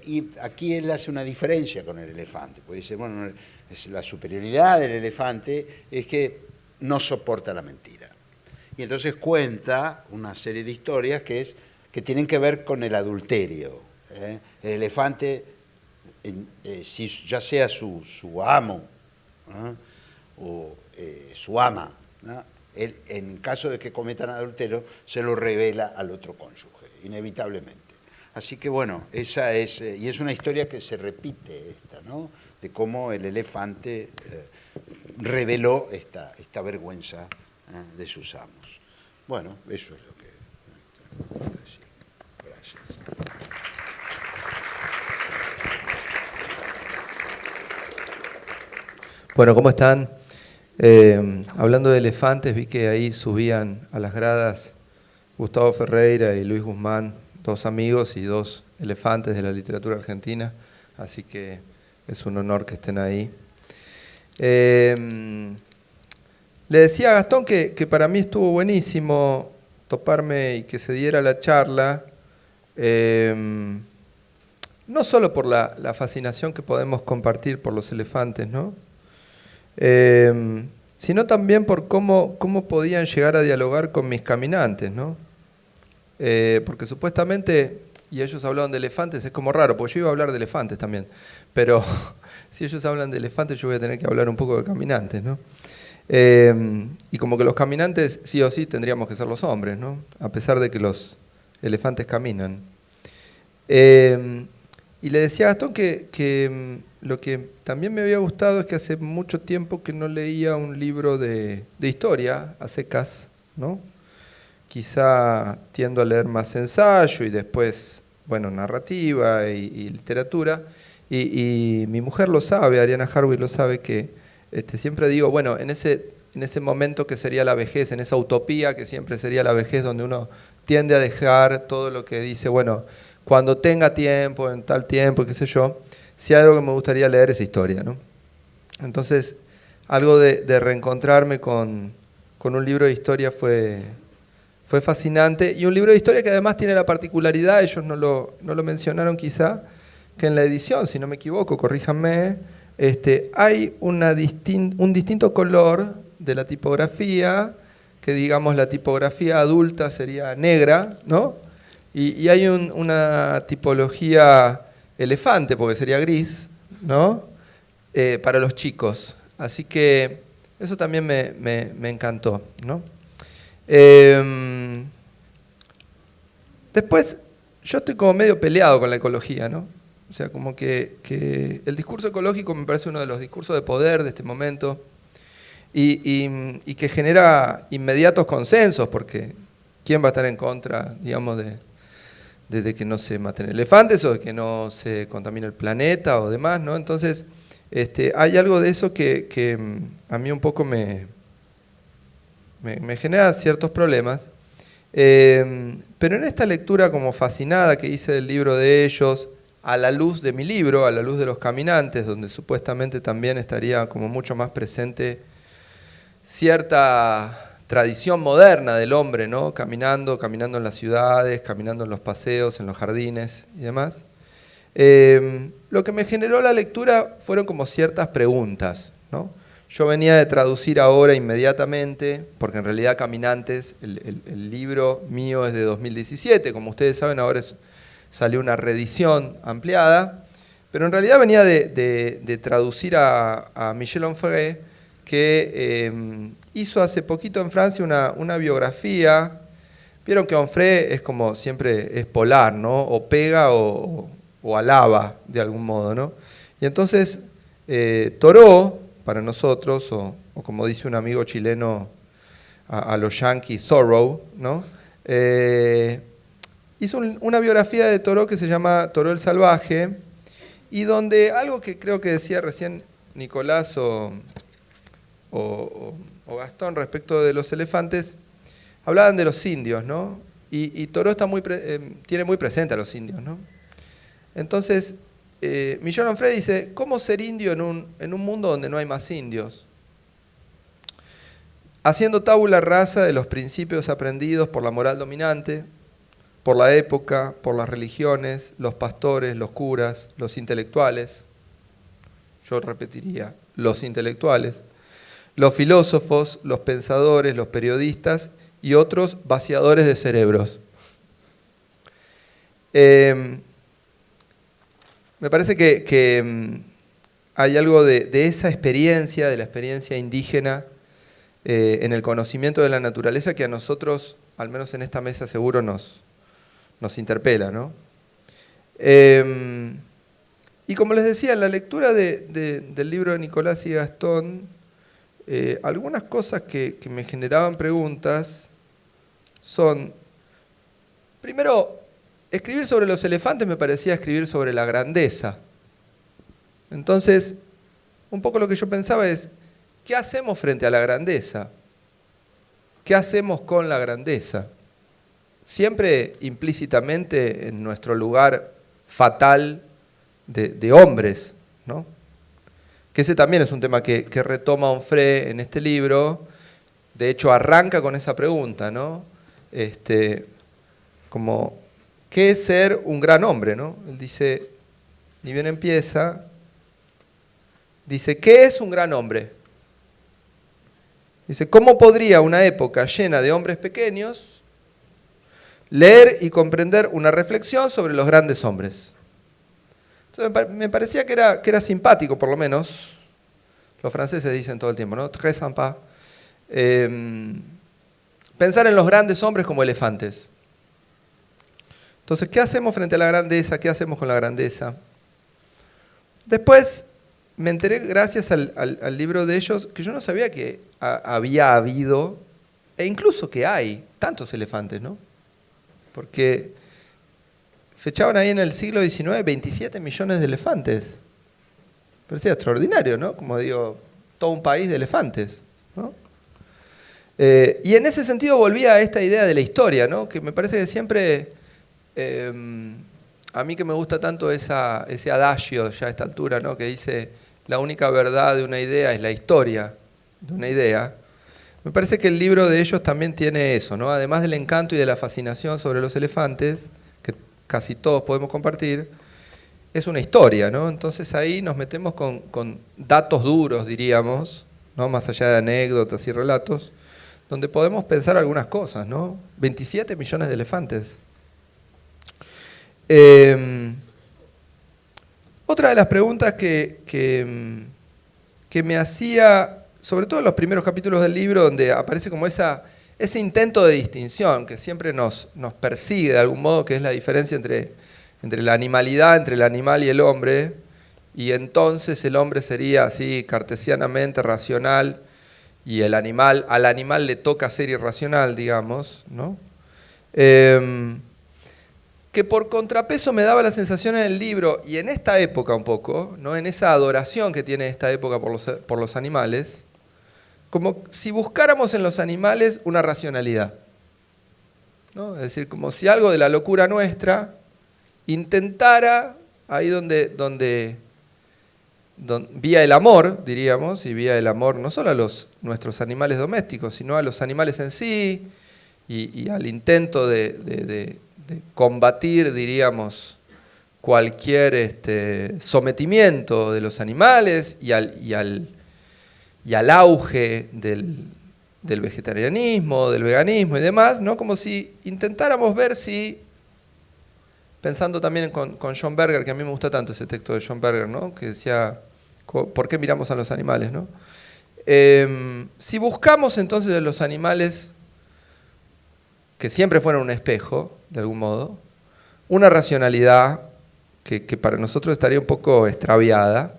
B: Y aquí él hace una diferencia con el elefante, porque dice, bueno, la superioridad del elefante es que no soporta la mentira. Y entonces cuenta una serie de historias que tienen que ver con el adulterio. El elefante, si ya sea su amo o su ama, ¿no? Él, en caso de que cometan adulterio, se lo revela al otro cónyuge, inevitablemente. Así que bueno, esa es, y es una historia que se repite esta, ¿no? De cómo el elefante reveló esta vergüenza de sus amos. Bueno, eso es lo que puedo decir. Gracias.
D: Bueno, ¿cómo están? Hablando de elefantes, vi que ahí subían a las gradas Gustavo Ferreira y Luis Guzmán, dos amigos y dos elefantes de la literatura argentina, así que es un honor que estén ahí. Le decía a Gastón que para mí estuvo buenísimo toparme y que se diera la charla, no solo por la fascinación que podemos compartir por los elefantes, ¿no? Sino también por cómo podían llegar a dialogar con mis caminantes, ¿no? Porque supuestamente, y ellos hablaban de elefantes, es como raro, porque yo iba a hablar de elefantes también, pero si ellos hablan de elefantes yo voy a tener que hablar un poco de caminantes, ¿no? Y como que los caminantes sí o sí tendríamos que ser los hombres, ¿no? A pesar de que los elefantes caminan. Y le decía a Gastón que lo que también me había gustado es que hace mucho tiempo que no leía un libro de historia a secas, ¿no? Quizá tiendo a leer más ensayo y después, bueno, narrativa y literatura. Y mi mujer lo sabe, Ariana Harvey lo sabe, que siempre digo, bueno, en ese momento que sería la vejez, en esa utopía que siempre sería la vejez, donde uno tiende a dejar todo lo que dice, bueno, cuando tenga tiempo, en tal tiempo, qué sé yo, si hay algo que me gustaría leer es historia, ¿no? Entonces, algo de reencontrarme con un libro de historia fue fascinante, y un libro de historia que además tiene la particularidad, ellos no lo mencionaron quizá, que en la edición, si no me equivoco, corríjanme, hay un distinto color de la tipografía, que digamos la tipografía adulta sería negra, ¿no? Y hay una tipología elefante, porque sería gris, ¿no? Para los chicos. Así que eso también me encantó, ¿no? Después, yo estoy como medio peleado con la ecología, ¿no? O sea, como que el discurso ecológico me parece uno de los discursos de poder de este momento y que genera inmediatos consensos, porque ¿quién va a estar en contra, digamos, de que no se maten elefantes o de que no se contamine el planeta o demás, ¿no? Entonces, hay algo de eso que a mí un poco me genera ciertos problemas. Pero en esta lectura como fascinada que hice del libro de ellos, a la luz de mi libro, a la luz de Los Caminantes, donde supuestamente también estaría como mucho más presente cierta tradición moderna del hombre, ¿no? Caminando en las ciudades, caminando en los paseos, en los jardines y demás. Lo que me generó la lectura fueron como ciertas preguntas, ¿no? Yo venía de traducir ahora inmediatamente, porque en realidad Caminantes, el libro mío es de 2017, como ustedes saben ahora salió una reedición ampliada, pero en realidad venía de traducir a Michel Onfray, que hizo hace poquito en Francia una biografía. Vieron que Onfray es como siempre es polar, ¿no? O pega o alaba de algún modo, ¿no? Y entonces Thoreau, para nosotros, o como dice un amigo chileno a los yanquis, Thoreau, ¿no? hizo una biografía de Thoreau que se llama Thoreau el Salvaje, y donde algo que creo que decía recién Nicolás o Gastón respecto de los elefantes, hablaban de los indios, ¿no? Y Thoreau tiene muy presente a los indios, ¿no? Entonces, Millán Onfray dice, ¿cómo ser indio en un mundo donde no hay más indios? Haciendo tabula rasa de los principios aprendidos por la moral dominante, por la época, por las religiones, los pastores, los curas, los intelectuales. Yo repetiría, los intelectuales, los filósofos, los pensadores, los periodistas y otros vaciadores de cerebros. Me parece que hay algo de esa experiencia, de la experiencia indígena en el conocimiento de la naturaleza que a nosotros, al menos en esta mesa, seguro nos interpela, ¿no? Y como les decía, en la lectura del libro de Nicolás y Gastón, algunas cosas que me generaban preguntas son, primero, escribir sobre los elefantes me parecía escribir sobre la grandeza. Entonces, un poco lo que yo pensaba es, ¿qué hacemos frente a la grandeza? ¿Qué hacemos con la grandeza? Siempre implícitamente en nuestro lugar fatal de hombres, ¿no? Que ese también es un tema que retoma Onfray en este libro. De hecho, arranca con esa pregunta, ¿no? Como, ¿qué es ser un gran hombre, ¿no? Él dice, ni bien empieza, dice, ¿qué es un gran hombre? Dice, ¿cómo podría una época llena de hombres pequeños leer y comprender una reflexión sobre los grandes hombres? Entonces, me parecía que era simpático, por lo menos. Los franceses dicen todo el tiempo, ¿no? Très sympa. Pensar en los grandes hombres como elefantes. Entonces, ¿qué hacemos frente a la grandeza? ¿Qué hacemos con la grandeza? Después me enteré, gracias al libro de ellos, que yo no sabía que había habido, e incluso que hay, tantos elefantes, ¿no? Porque fechaban ahí en el siglo XIX 27 millones de elefantes. Parecía extraordinario, ¿no? Como digo, todo un país de elefantes, ¿no? Y en ese sentido volvía a esta idea de la historia, ¿no? Que me parece que siempre, a mí que me gusta tanto ese adagio ya a esta altura, ¿no? Que dice, la única verdad de una idea es la historia de una idea. Me parece que el libro de ellos también tiene eso, ¿no? Además del encanto y de la fascinación sobre los elefantes, que casi todos podemos compartir, es una historia, ¿no? Entonces ahí nos metemos con datos duros, diríamos, ¿no? Más allá de anécdotas y relatos, donde podemos pensar algunas cosas, ¿no? 27 millones de elefantes. Otra de las preguntas que me hacía, sobre todo en los primeros capítulos del libro, donde aparece como ese intento de distinción que siempre nos persigue de algún modo, que es la diferencia entre la animalidad, entre el animal y el hombre, y entonces el hombre sería así cartesianamente racional, y al animal le toca ser irracional, digamos, ¿no? Que por contrapeso me daba la sensación en el libro, y en esta época un poco, ¿no? En esa adoración que tiene esta época por los animales, como si buscáramos en los animales una racionalidad, ¿no? Es decir, como si algo de la locura nuestra intentara, ahí donde vía el amor, diríamos, y vía el amor no solo a nuestros animales domésticos, sino a los animales en sí, y al intento de combatir, diríamos, cualquier sometimiento de los animales y al auge del vegetarianismo, del veganismo y demás, ¿no? Como si intentáramos ver si, pensando también con John Berger, que a mí me gusta tanto ese texto de John Berger, ¿no? Que decía, ¿por qué miramos a los animales, ¿no? Si buscamos entonces en los animales, que siempre fueron un espejo, de algún modo, una racionalidad que para nosotros estaría un poco extraviada.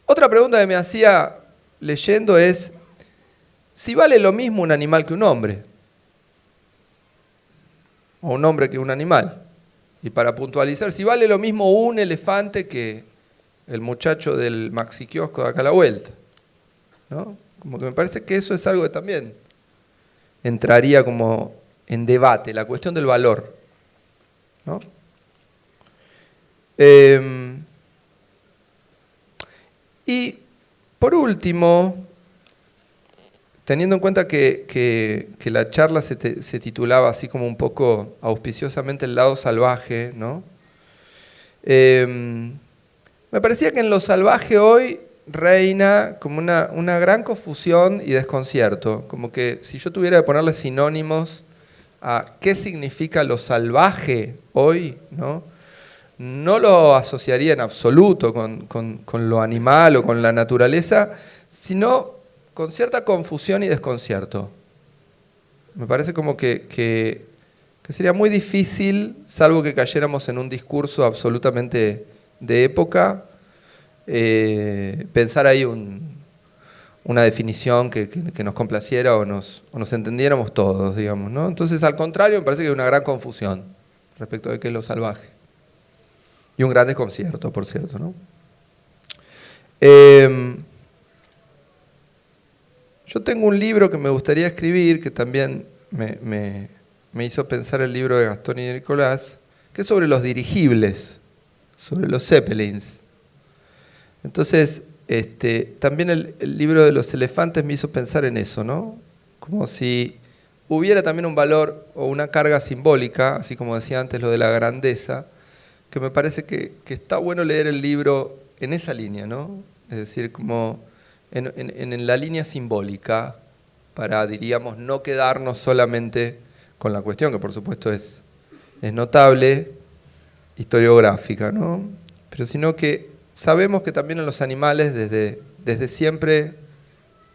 D: Otra pregunta que me hacía leyendo es, si vale lo mismo un animal que un hombre. o un hombre que un animal. Y para puntualizar, si vale lo mismo un elefante que el muchacho del maxi kiosco de acá a la vuelta, ¿no? Como que me parece que eso es algo que también entraría como en debate, la cuestión del valor, ¿no? Y por último, teniendo en cuenta que la charla se titulaba así como un poco auspiciosamente el lado salvaje, ¿no? Me parecía que en lo salvaje hoy reina como una gran confusión y desconcierto. Como que si yo tuviera que ponerle sinónimos a qué significa lo salvaje hoy, ¿no? No lo asociaría en absoluto con lo animal o con la naturaleza, sino con cierta confusión y desconcierto. Me parece como que sería muy difícil, salvo que cayéramos en un discurso absolutamente de época, pensar ahí una definición que nos complaciera o nos entendiéramos todos, digamos, ¿no? Entonces, al contrario, me parece que hay una gran confusión respecto de qué es lo salvaje. Y un gran desconcierto, por cierto, ¿no? Yo tengo un libro que me gustaría escribir, que también me hizo pensar el libro de Gastón y de Nicolás, que es sobre los dirigibles, sobre los Zeppelins. Entonces, también el libro de los elefantes me hizo pensar en eso, ¿no? Como si hubiera también un valor o una carga simbólica, así como decía antes lo de la grandeza, que me parece que está bueno leer el libro en esa línea, ¿no? Es decir, como en la línea simbólica, para, diríamos, no quedarnos solamente con la cuestión, que por supuesto es notable, historiográfica, ¿no? Pero sino que sabemos que también en los animales desde siempre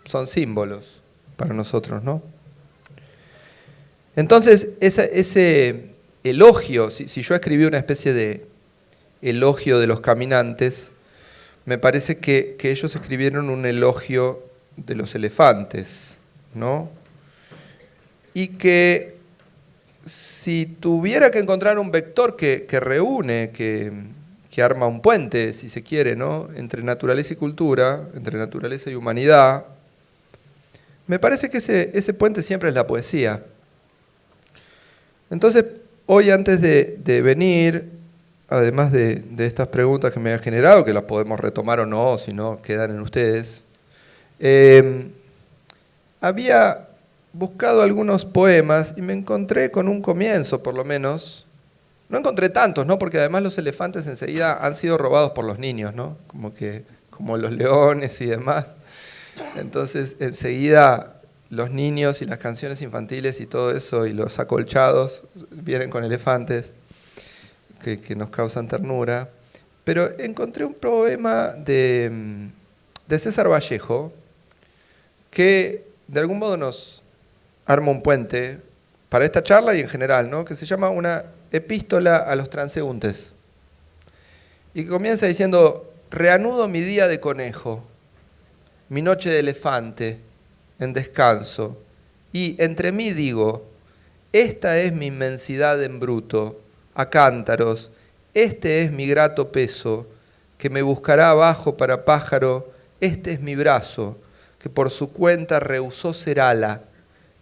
D: son símbolos para nosotros, ¿no? Entonces, ese elogio, si yo escribí una especie de elogio de los caminantes, me parece que ellos escribieron un elogio de los elefantes, ¿no? Y que si tuviera que encontrar un vector que reúne, que arma un puente, si se quiere, ¿no? Entre naturaleza y cultura, entre naturaleza y humanidad, me parece que ese puente siempre es la poesía. Entonces, hoy antes de venir, además de estas preguntas que me han generado, que las podemos retomar o no, si no quedan en ustedes, había buscado algunos poemas y me encontré con un comienzo, por lo menos. No encontré tantos, ¿no? Porque además los elefantes enseguida han sido robados por los niños, ¿no? Como los leones y demás. Entonces, enseguida los niños y las canciones infantiles y todo eso, y los acolchados, vienen con elefantes que nos causan ternura. Pero encontré un poema de César Vallejo que de algún modo nos arma un puente para esta charla y en general, ¿no? Que se llama Una epístola a los transeúntes. Y que comienza diciendo: reanudo mi día de conejo, mi noche de elefante, en descanso, y entre mí digo, esta es mi inmensidad en bruto, a cántaros, este es mi grato peso, que me buscará abajo para pájaro, este es mi brazo, que por su cuenta rehusó ser ala,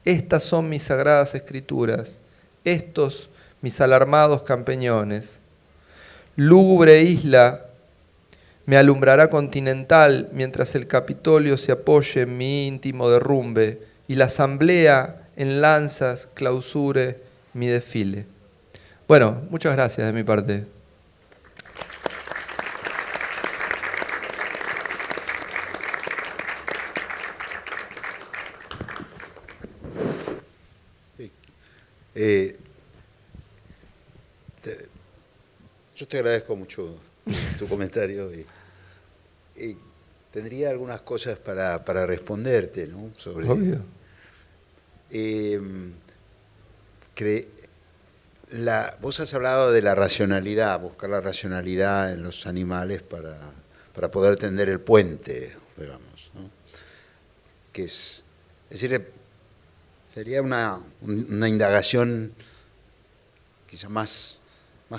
D: estas son mis sagradas escrituras, estos mis alarmados campeñones. Lúgubre isla me alumbrará continental mientras el Capitolio se apoye en mi íntimo derrumbe y la asamblea en lanzas clausure mi desfile. Bueno, muchas gracias de mi parte.
B: Sí. Yo te agradezco mucho tu comentario y tendría algunas cosas para responderte, ¿no? Sobre,
D: Obvio.
B: Vos has hablado de la racionalidad, buscar la racionalidad en los animales para poder tender el puente, digamos, ¿no? Que es decir, sería una indagación quizá más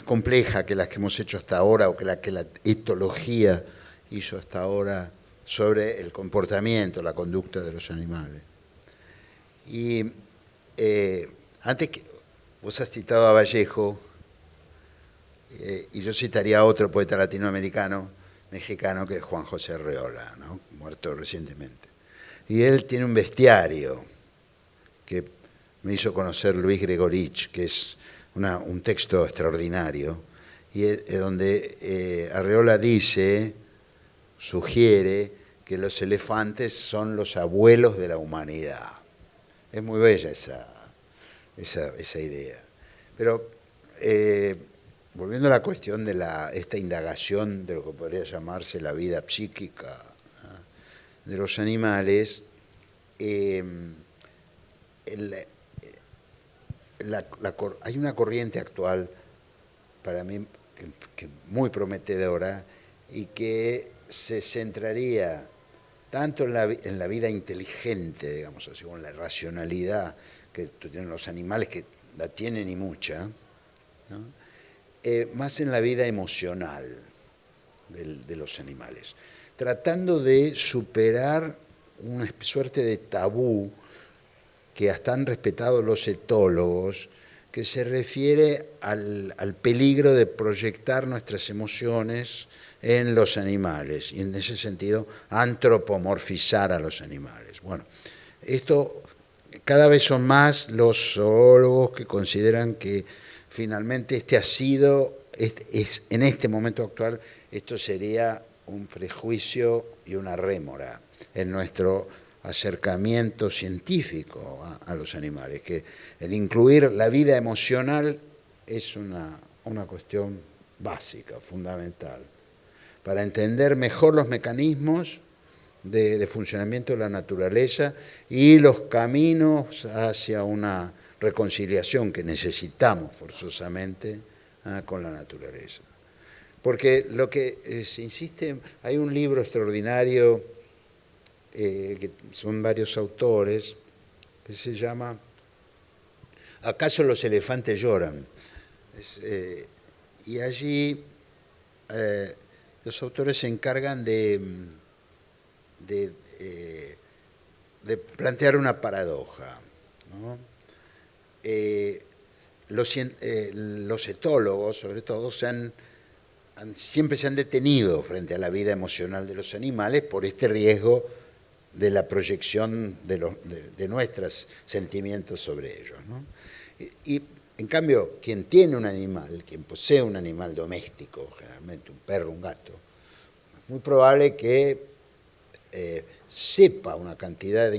B: compleja que las que hemos hecho hasta ahora o que la etología hizo hasta ahora sobre el comportamiento, la conducta de los animales. Y antes que vos has citado a Vallejo, y yo citaría a otro poeta latinoamericano, mexicano, que es Juan José Arreola, ¿no? Muerto recientemente. Y él tiene un bestiario que me hizo conocer Luis Gregorich, que es un texto extraordinario, y donde Arreola sugiere que los elefantes son los abuelos de la humanidad. Es muy bella esa idea. Pero volviendo a la cuestión de esta indagación de lo que podría llamarse la vida psíquica de los animales, hay una corriente actual para mí que muy prometedora y que se centraría tanto en la vida inteligente, digamos así, o en la racionalidad que tienen los animales, que la tienen y mucha, ¿no? Más en la vida emocional de los animales, tratando de superar una suerte de tabú que hasta han respetado los etólogos, que se refiere al peligro de proyectar nuestras emociones en los animales, y en ese sentido antropomorfizar a los animales. Bueno, esto cada vez son más los zoólogos que consideran que finalmente en este momento actual, esto sería un prejuicio y una rémora en nuestro acercamiento científico a los animales, que el incluir la vida emocional es una cuestión básica, fundamental, para entender mejor los mecanismos de funcionamiento de la naturaleza y los caminos hacia una reconciliación que necesitamos forzosamente con la naturaleza. Porque lo que se insiste, hay un libro extraordinario, que son varios autores, que se llama ¿Acaso los elefantes lloran? Y allí los autores se encargan de plantear una paradoja, ¿no? Los etólogos, sobre todo, siempre se han detenido frente a la vida emocional de los animales por este riesgo de la proyección de nuestros sentimientos sobre ellos, ¿no? Y en cambio, quien tiene un animal, quien posee un animal doméstico, generalmente un perro, un gato, es muy probable que sepa una cantidad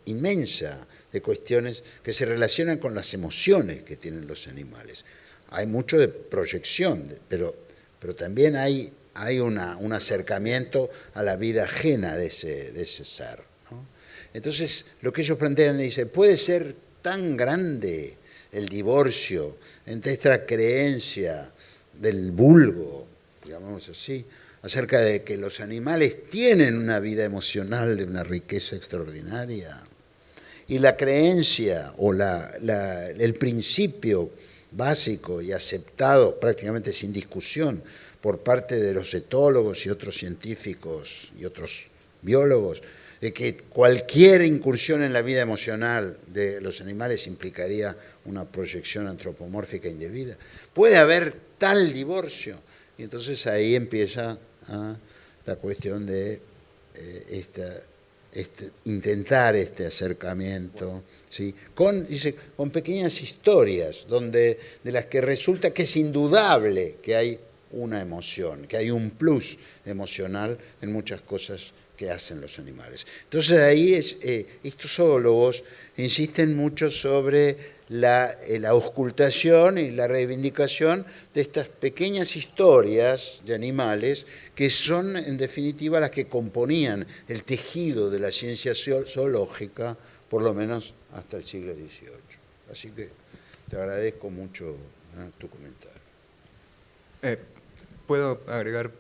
B: inmensa de cuestiones que se relacionan con las emociones que tienen los animales. Hay mucho de proyección, pero también hay un acercamiento a la vida ajena de ese ser, ¿no? Entonces, lo que ellos plantean, dicen, puede ser tan grande el divorcio entre esta creencia del vulgo, llamamos así, acerca de que los animales tienen una vida emocional de una riqueza extraordinaria, y la creencia o el principio básico y aceptado prácticamente sin discusión por parte de los etólogos y otros científicos y otros biólogos, de que cualquier incursión en la vida emocional de los animales implicaría una proyección antropomórfica indebida. Puede haber tal divorcio, y entonces ahí empieza la cuestión de intentar este acercamiento, ¿sí? con pequeñas historias de las que resulta que es indudable que hay una emoción, que hay un plus emocional en muchas cosas que hacen los animales. Entonces ahí estos zoólogos insisten mucho sobre la auscultación y la reivindicación de estas pequeñas historias de animales que son en definitiva las que componían el tejido de la ciencia zoológica, por lo menos hasta el siglo XVIII. Así que te agradezco mucho tu comentario.
C: ¿Puedo agregar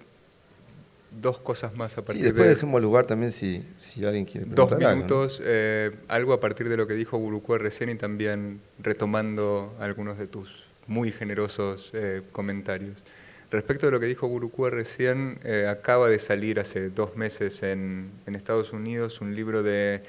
C: dos cosas más a partir
D: después dejemos lugar también si alguien quiere preguntar
C: 2 minutos, algo a partir de lo que dijo Gurucú recién y también retomando algunos de tus muy generosos comentarios. Respecto de lo que dijo Gurucua recién, acaba de salir hace 2 meses en Estados Unidos un libro de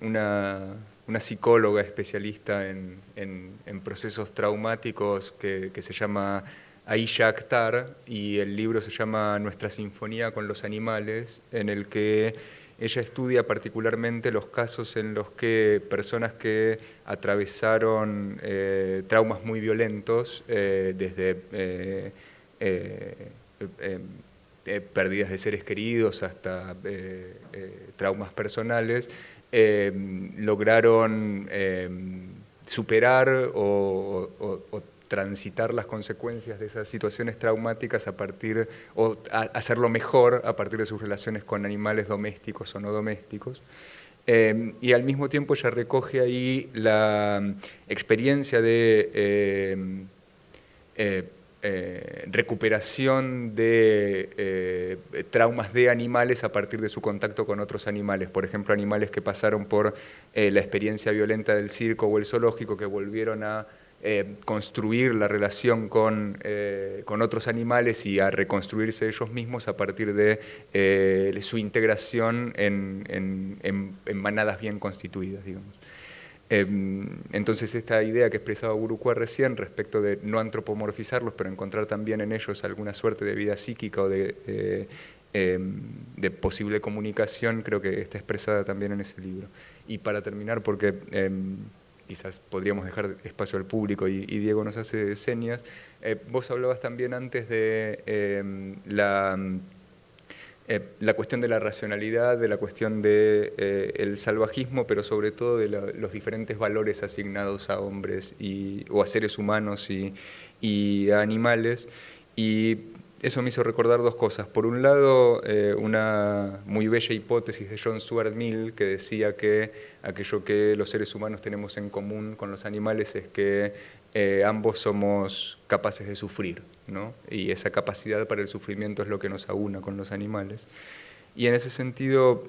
C: una psicóloga especialista en procesos traumáticos que se llama Aisha Akhtar, y el libro se llama Nuestra sinfonía con los animales, en el que ella estudia particularmente los casos en los que personas que atravesaron traumas muy violentos, desde pérdidas de seres queridos hasta traumas personales, lograron superar o transitar las consecuencias de esas situaciones traumáticas o hacerlo mejor a partir de sus relaciones con animales domésticos o no domésticos. Y al mismo tiempo ella recoge ahí la experiencia de recuperación de traumas de animales a partir de su contacto con otros animales. Por ejemplo, animales que pasaron por la experiencia violenta del circo o el zoológico, que volvieron a construir la relación con otros animales y a reconstruirse ellos mismos a partir de su integración en manadas bien constituidas, digamos. Entonces esta idea que expresaba Gurucua recién respecto de no antropomorfizarlos, pero encontrar también en ellos alguna suerte de vida psíquica o de posible comunicación, creo que está expresada también en ese libro. Y para terminar, porque quizás podríamos dejar espacio al público y Diego nos hace señas, vos hablabas también antes de la cuestión de la racionalidad, de la cuestión del salvajismo, pero sobre todo de los diferentes valores asignados a hombres o a seres humanos y a animales. Y eso me hizo recordar 2 cosas. Por un lado, una muy bella hipótesis de John Stuart Mill, que decía que aquello que los seres humanos tenemos en común con los animales es que ambos somos capaces de sufrir, ¿no? Y esa capacidad para el sufrimiento es lo que nos aúna con los animales. Y en ese sentido,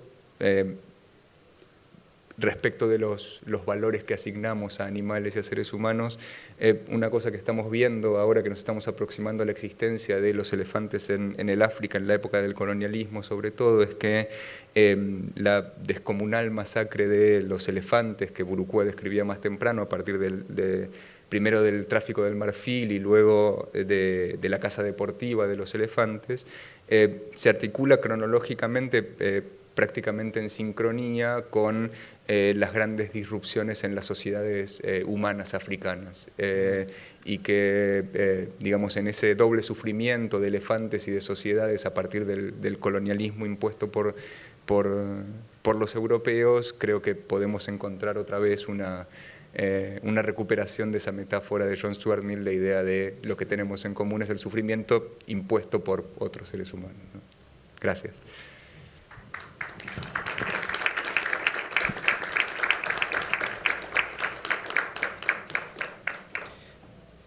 C: respecto de los valores que asignamos a animales y a seres humanos, una cosa que estamos viendo ahora que nos estamos aproximando a la existencia de los elefantes en el África, en la época del colonialismo sobre todo, es que la descomunal masacre de los elefantes que Gurucua describía más temprano a partir primero del tráfico del marfil y luego de la caza deportiva de los elefantes, se articula cronológicamente prácticamente en sincronía con las grandes disrupciones en las sociedades humanas africanas, y que, digamos, en ese doble sufrimiento de elefantes y de sociedades a partir del colonialismo impuesto por los europeos, creo que podemos encontrar otra vez una recuperación de esa metáfora de John Stuart Mill, la idea de lo que tenemos en común es el sufrimiento impuesto por otros seres humanos, ¿no? Gracias.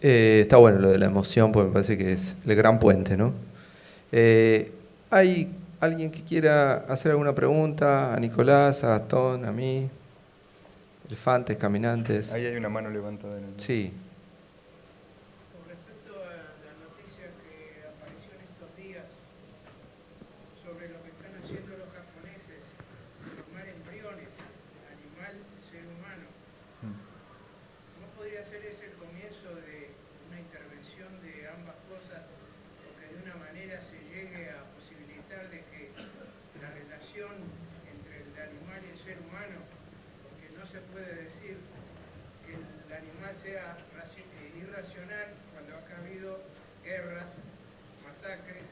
D: Está bueno lo de la emoción, porque me parece que es el gran puente, ¿no? ¿Hay alguien que quiera hacer alguna pregunta? A Nicolás, a Gastón, a mí. Elefantes, caminantes.
C: Ahí hay una mano levantada.
D: Sí.
E: Con respecto a la noticia que apareció en estos días sobre lo que están haciendo los japoneses, formar embriones, animal y ser humano, ¿no podría ser ese el comienzo de una intervención de ambas cosas, o que de una manera se llegue a posibilitar de que la relación entre el animal y el ser humano, porque no se puede decir que el animal sea irracional cuando ha habido guerras, masacres,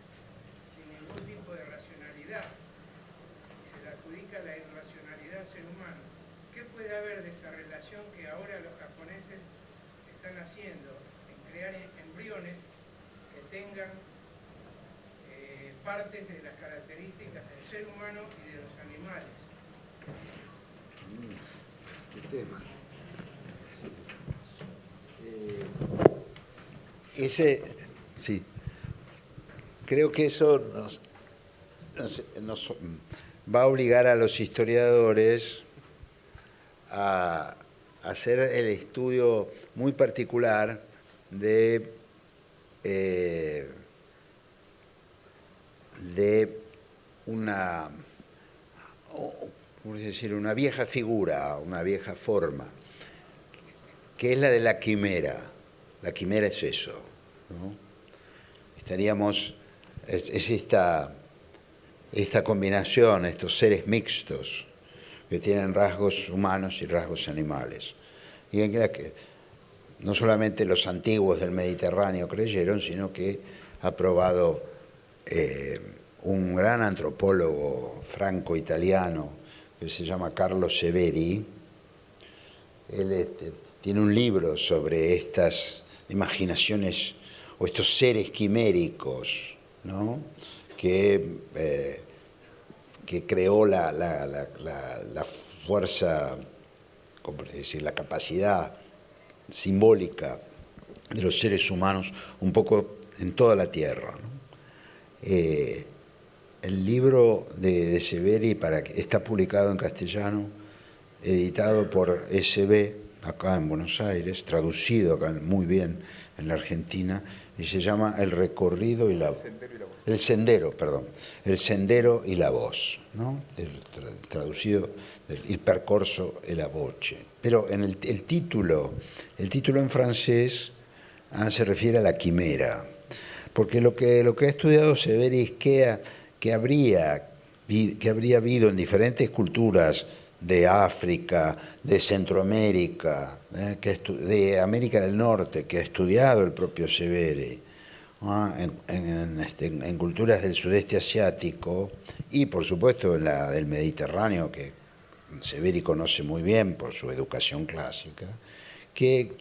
E: sin ningún tipo de racionalidad, y se le adjudica la irracionalidad al ser humano? ¿Qué puede haber de esa relación que ahora los japoneses están haciendo en crear embriones que tengan partes de las características del ser humano y de los animales?
B: ¿Qué tema? Sí. Creo que eso nos va a obligar a los historiadores a hacer el estudio muy particular de una, ¿cómo decir?, una vieja figura, una vieja forma, que es la de la quimera. La quimera es eso, ¿no? Es esta combinación, estos seres mixtos que tienen rasgos humanos y rasgos animales. Y en la que no solamente los antiguos del Mediterráneo creyeron, sino que ha probado un gran antropólogo franco-italiano que se llama Carlo Severi. Él tiene un libro sobre estas imaginaciones o estos seres quiméricos, ¿no?, que creó la fuerza, ¿cómo decir?, la capacidad simbólica de los seres humanos un poco en toda la Tierra, ¿no? El libro de Severi está publicado en castellano, editado por SB acá en Buenos Aires, traducido acá muy bien en la Argentina, y se llama El recorrido y la voz. El sendero, perdón. El sendero y la voz, ¿no? Traducido Il percorso e la voce. Pero en el título en francés se refiere a la quimera, porque lo que ha estudiado Severi es que habría habido en diferentes culturas de África, de Centroamérica, de América del Norte, que ha estudiado el propio Severi, en culturas del sudeste asiático y por supuesto en la del Mediterráneo, que Severi conoce muy bien por su educación clásica. ¿Qué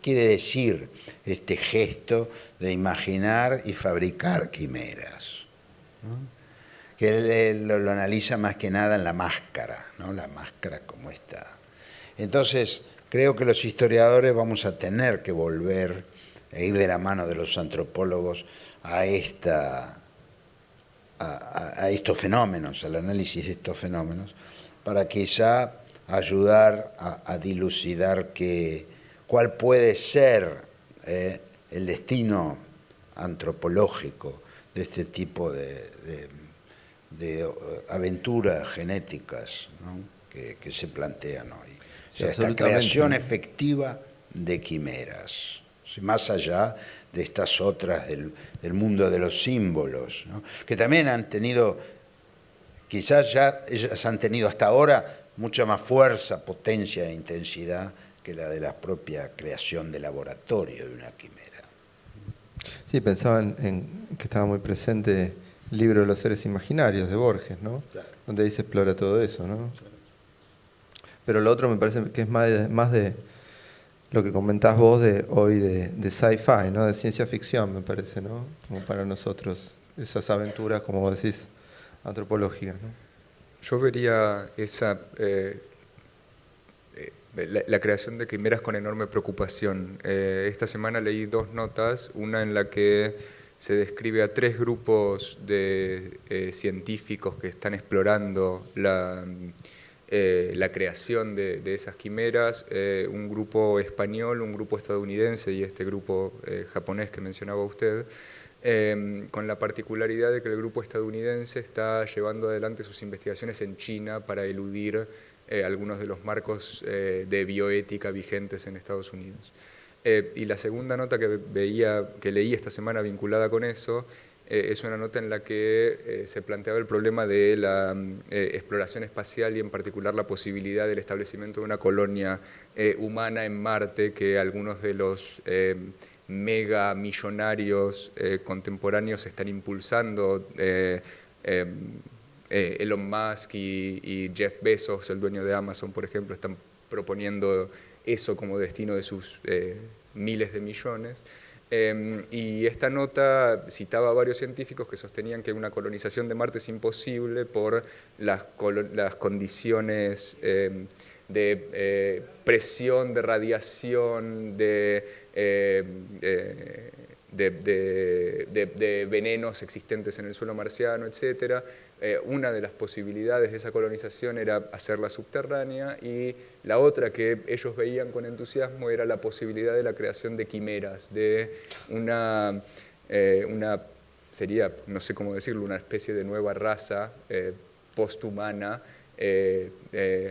B: quiere decir este gesto de imaginar y fabricar quimeras, ¿no? Que él lo analiza más que nada en la máscara, ¿no? La máscara como está. Entonces, creo que los historiadores vamos a tener que volver e ir de la mano de los antropólogos a estos fenómenos, al análisis de estos fenómenos, para quizá ayudar a dilucidar cuál puede ser el destino antropológico de este tipo de aventuras genéticas, ¿no?, que se plantean hoy. O sea, esta creación efectiva de quimeras, más allá de estas otras del mundo de los símbolos, ¿no?, que también han tenido, quizás ya ellas han tenido hasta ahora mucha más fuerza, potencia e intensidad que la de la propia creación de laboratorio de una quimera.
D: Sí, pensaba en que estaba muy presente el libro de los seres imaginarios de Borges, ¿no? Claro. Donde ahí se explora todo eso, ¿no? Claro. Pero lo otro me parece que es más de lo que comentás vos hoy de sci-fi, ¿no? De ciencia ficción, me parece, ¿no? Como para nosotros, esas aventuras, como vos decís, antropológicas, ¿no?
C: Yo vería la creación de quimeras con enorme preocupación. Esta semana leí 2 notas, una en la que se describe a 3 grupos de científicos que están explorando la creación de esas quimeras, un grupo español, un grupo estadounidense y este grupo japonés que mencionaba usted, con la particularidad de que el grupo estadounidense está llevando adelante sus investigaciones en China para eludir algunos de los marcos de bioética vigentes en Estados Unidos. Y la segunda nota que leí esta semana vinculada con eso es una nota en la que se planteaba el problema de la exploración espacial y en particular la posibilidad del establecimiento de una colonia humana en Marte, que algunos de los mega millonarios contemporáneos están impulsando. Elon Musk y Jeff Bezos, el dueño de Amazon, por ejemplo, están proponiendo eso como destino de sus miles de millones. Y esta nota citaba a varios científicos que sostenían que una colonización de Marte es imposible por las condiciones de presión, de radiación, de de venenos existentes en el suelo marciano, etc. Una de las posibilidades de esa colonización era hacerla subterránea, y la otra que ellos veían con entusiasmo era la posibilidad de la creación de quimeras, de una sería, no sé cómo decirlo, una especie de nueva raza posthumana,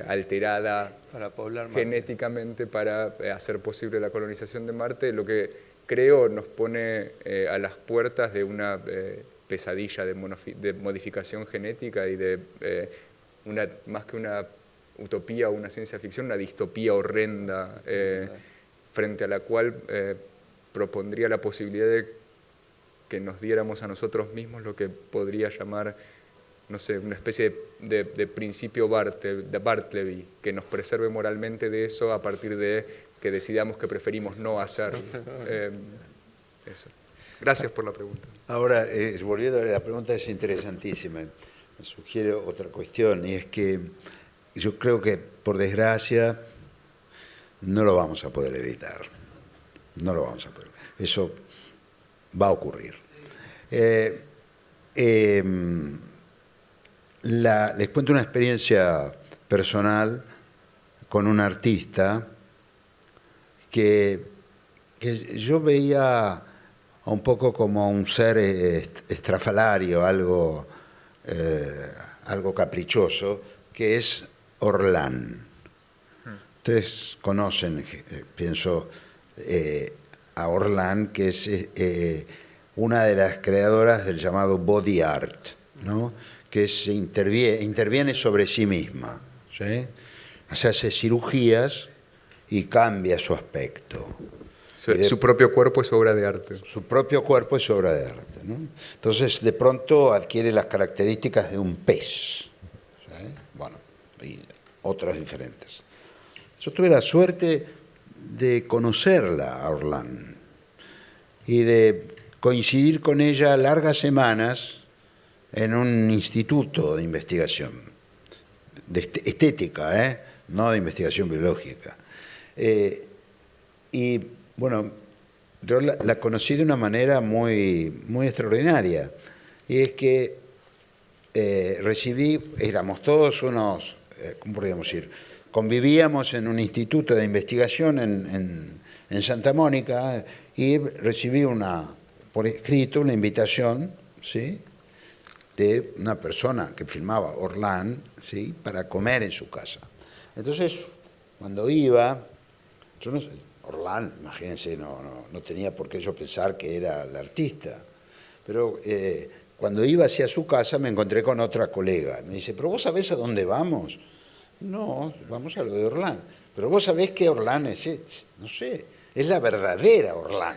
C: alterada
D: para poblar Marte,
C: genéticamente para hacer posible la colonización de Marte, lo que creo nos pone a las puertas de una pesadilla de modificación genética y de más que una utopía o una ciencia ficción, una distopía horrenda, frente a la cual propondría la posibilidad de que nos diéramos a nosotros mismos lo que podría llamar, no sé, una especie de principio de Bartleby, que nos preserve moralmente de eso a partir de que decidamos que preferimos no hacer eso. Gracias por la pregunta.
B: Ahora, volviendo a la pregunta, es interesantísima. Me sugiere otra cuestión, y es que yo creo que, por desgracia, no lo vamos a poder evitar. No lo vamos a poder. Eso va a ocurrir. Les cuento una experiencia personal con un artista que yo veía un poco como un ser estrafalario, algo caprichoso, que es Orlan. Ustedes conocen, pienso, a Orlan, que es una de las creadoras del llamado body art, ¿no? Que interviene sobre sí misma, ¿sí? Se hace cirugías y cambia su aspecto.
C: Su propio cuerpo es obra de arte.
B: Su propio cuerpo es obra de arte, ¿no? Entonces, de pronto adquiere las características de un pez, ¿sí? Bueno, y otras diferentes. Yo tuve la suerte de conocerla a Orlan y de coincidir con ella largas semanas en un instituto de investigación, de estética, no de investigación biológica. Y bueno, yo la conocí de una manera muy, muy extraordinaria, y es que éramos todos unos, ¿cómo podríamos decir? Convivíamos en un instituto de investigación en Santa Mónica, y recibí por escrito una invitación, ¿sí?, de una persona que filmaba, Orlan, ¿sí?, para comer en su casa. Entonces, cuando iba, yo no sé, Orlan, imagínense, no tenía por qué yo pensar que era el artista, pero cuando iba hacia su casa me encontré con otra colega. Me dice, ¿pero vos sabés a dónde vamos? No, vamos a lo de Orlan. Pero vos sabés que Orlan no sé, es la verdadera Orlan.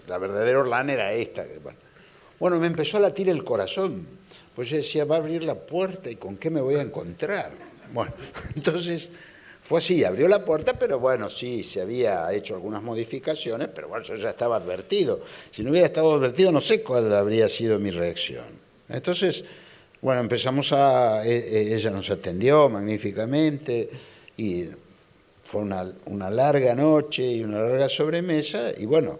B: La verdadera Orlan era esta. Bueno, me empezó a latir el corazón, pues yo decía, va a abrir la puerta y ¿con qué me voy a encontrar? Bueno, entonces fue así, abrió la puerta, pero bueno, sí, se había hecho algunas modificaciones, pero bueno, yo ya estaba advertido. Si no hubiera estado advertido, no sé cuál habría sido mi reacción. Entonces, bueno, ella nos atendió magníficamente, y fue una larga noche y una larga sobremesa, y bueno,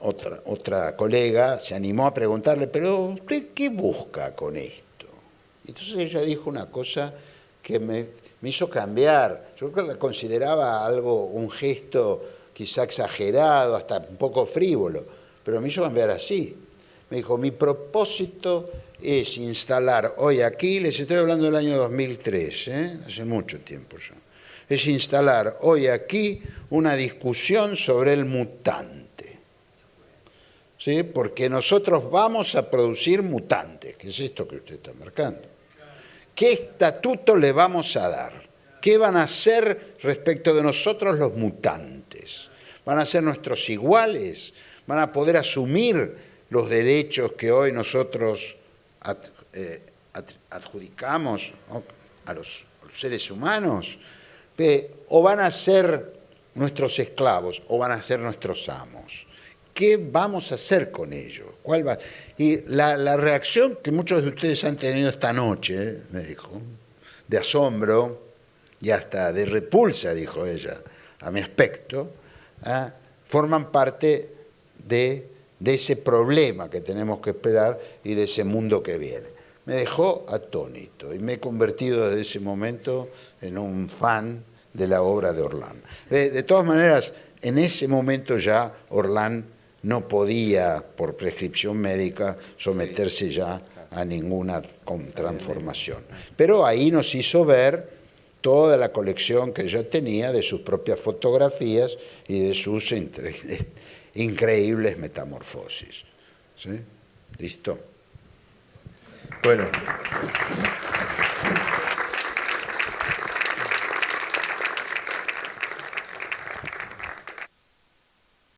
B: otra colega se animó a preguntarle, ¿pero usted qué busca con esto? Entonces ella dijo una cosa que me hizo cambiar. Yo creo que la consideraba un gesto quizá exagerado, hasta un poco frívolo, pero me hizo cambiar así. Me dijo, mi propósito es instalar hoy aquí, les estoy hablando del año 2003, hace mucho tiempo ya, es instalar hoy aquí una discusión sobre el mutante. ¿Sí? Porque nosotros vamos a producir mutantes, que es esto que usted está marcando. ¿Qué estatuto le vamos a dar? ¿Qué van a hacer respecto de nosotros los mutantes? ¿Van a ser nuestros iguales? ¿Van a poder asumir los derechos que hoy nosotros adjudicamos, ¿no?, a los seres humanos? ¿O van a ser nuestros esclavos o van a ser nuestros amos? ¿Qué vamos a hacer con ello? ¿Cuál va? Y la reacción que muchos de ustedes han tenido esta noche, me dijo, de asombro y hasta de repulsa, dijo ella, a mi aspecto, forman parte de de ese problema que tenemos que esperar y de ese mundo que viene. Me dejó atónito y me he convertido desde ese momento en un fan de la obra de Orlán. De todas maneras, en ese momento ya Orlán no podía, por prescripción médica, someterse ya a ninguna transformación. Pero ahí nos hizo ver toda la colección que ya tenía de sus propias fotografías y de sus increíbles metamorfosis. ¿Sí? ¿Listo?
D: Bueno.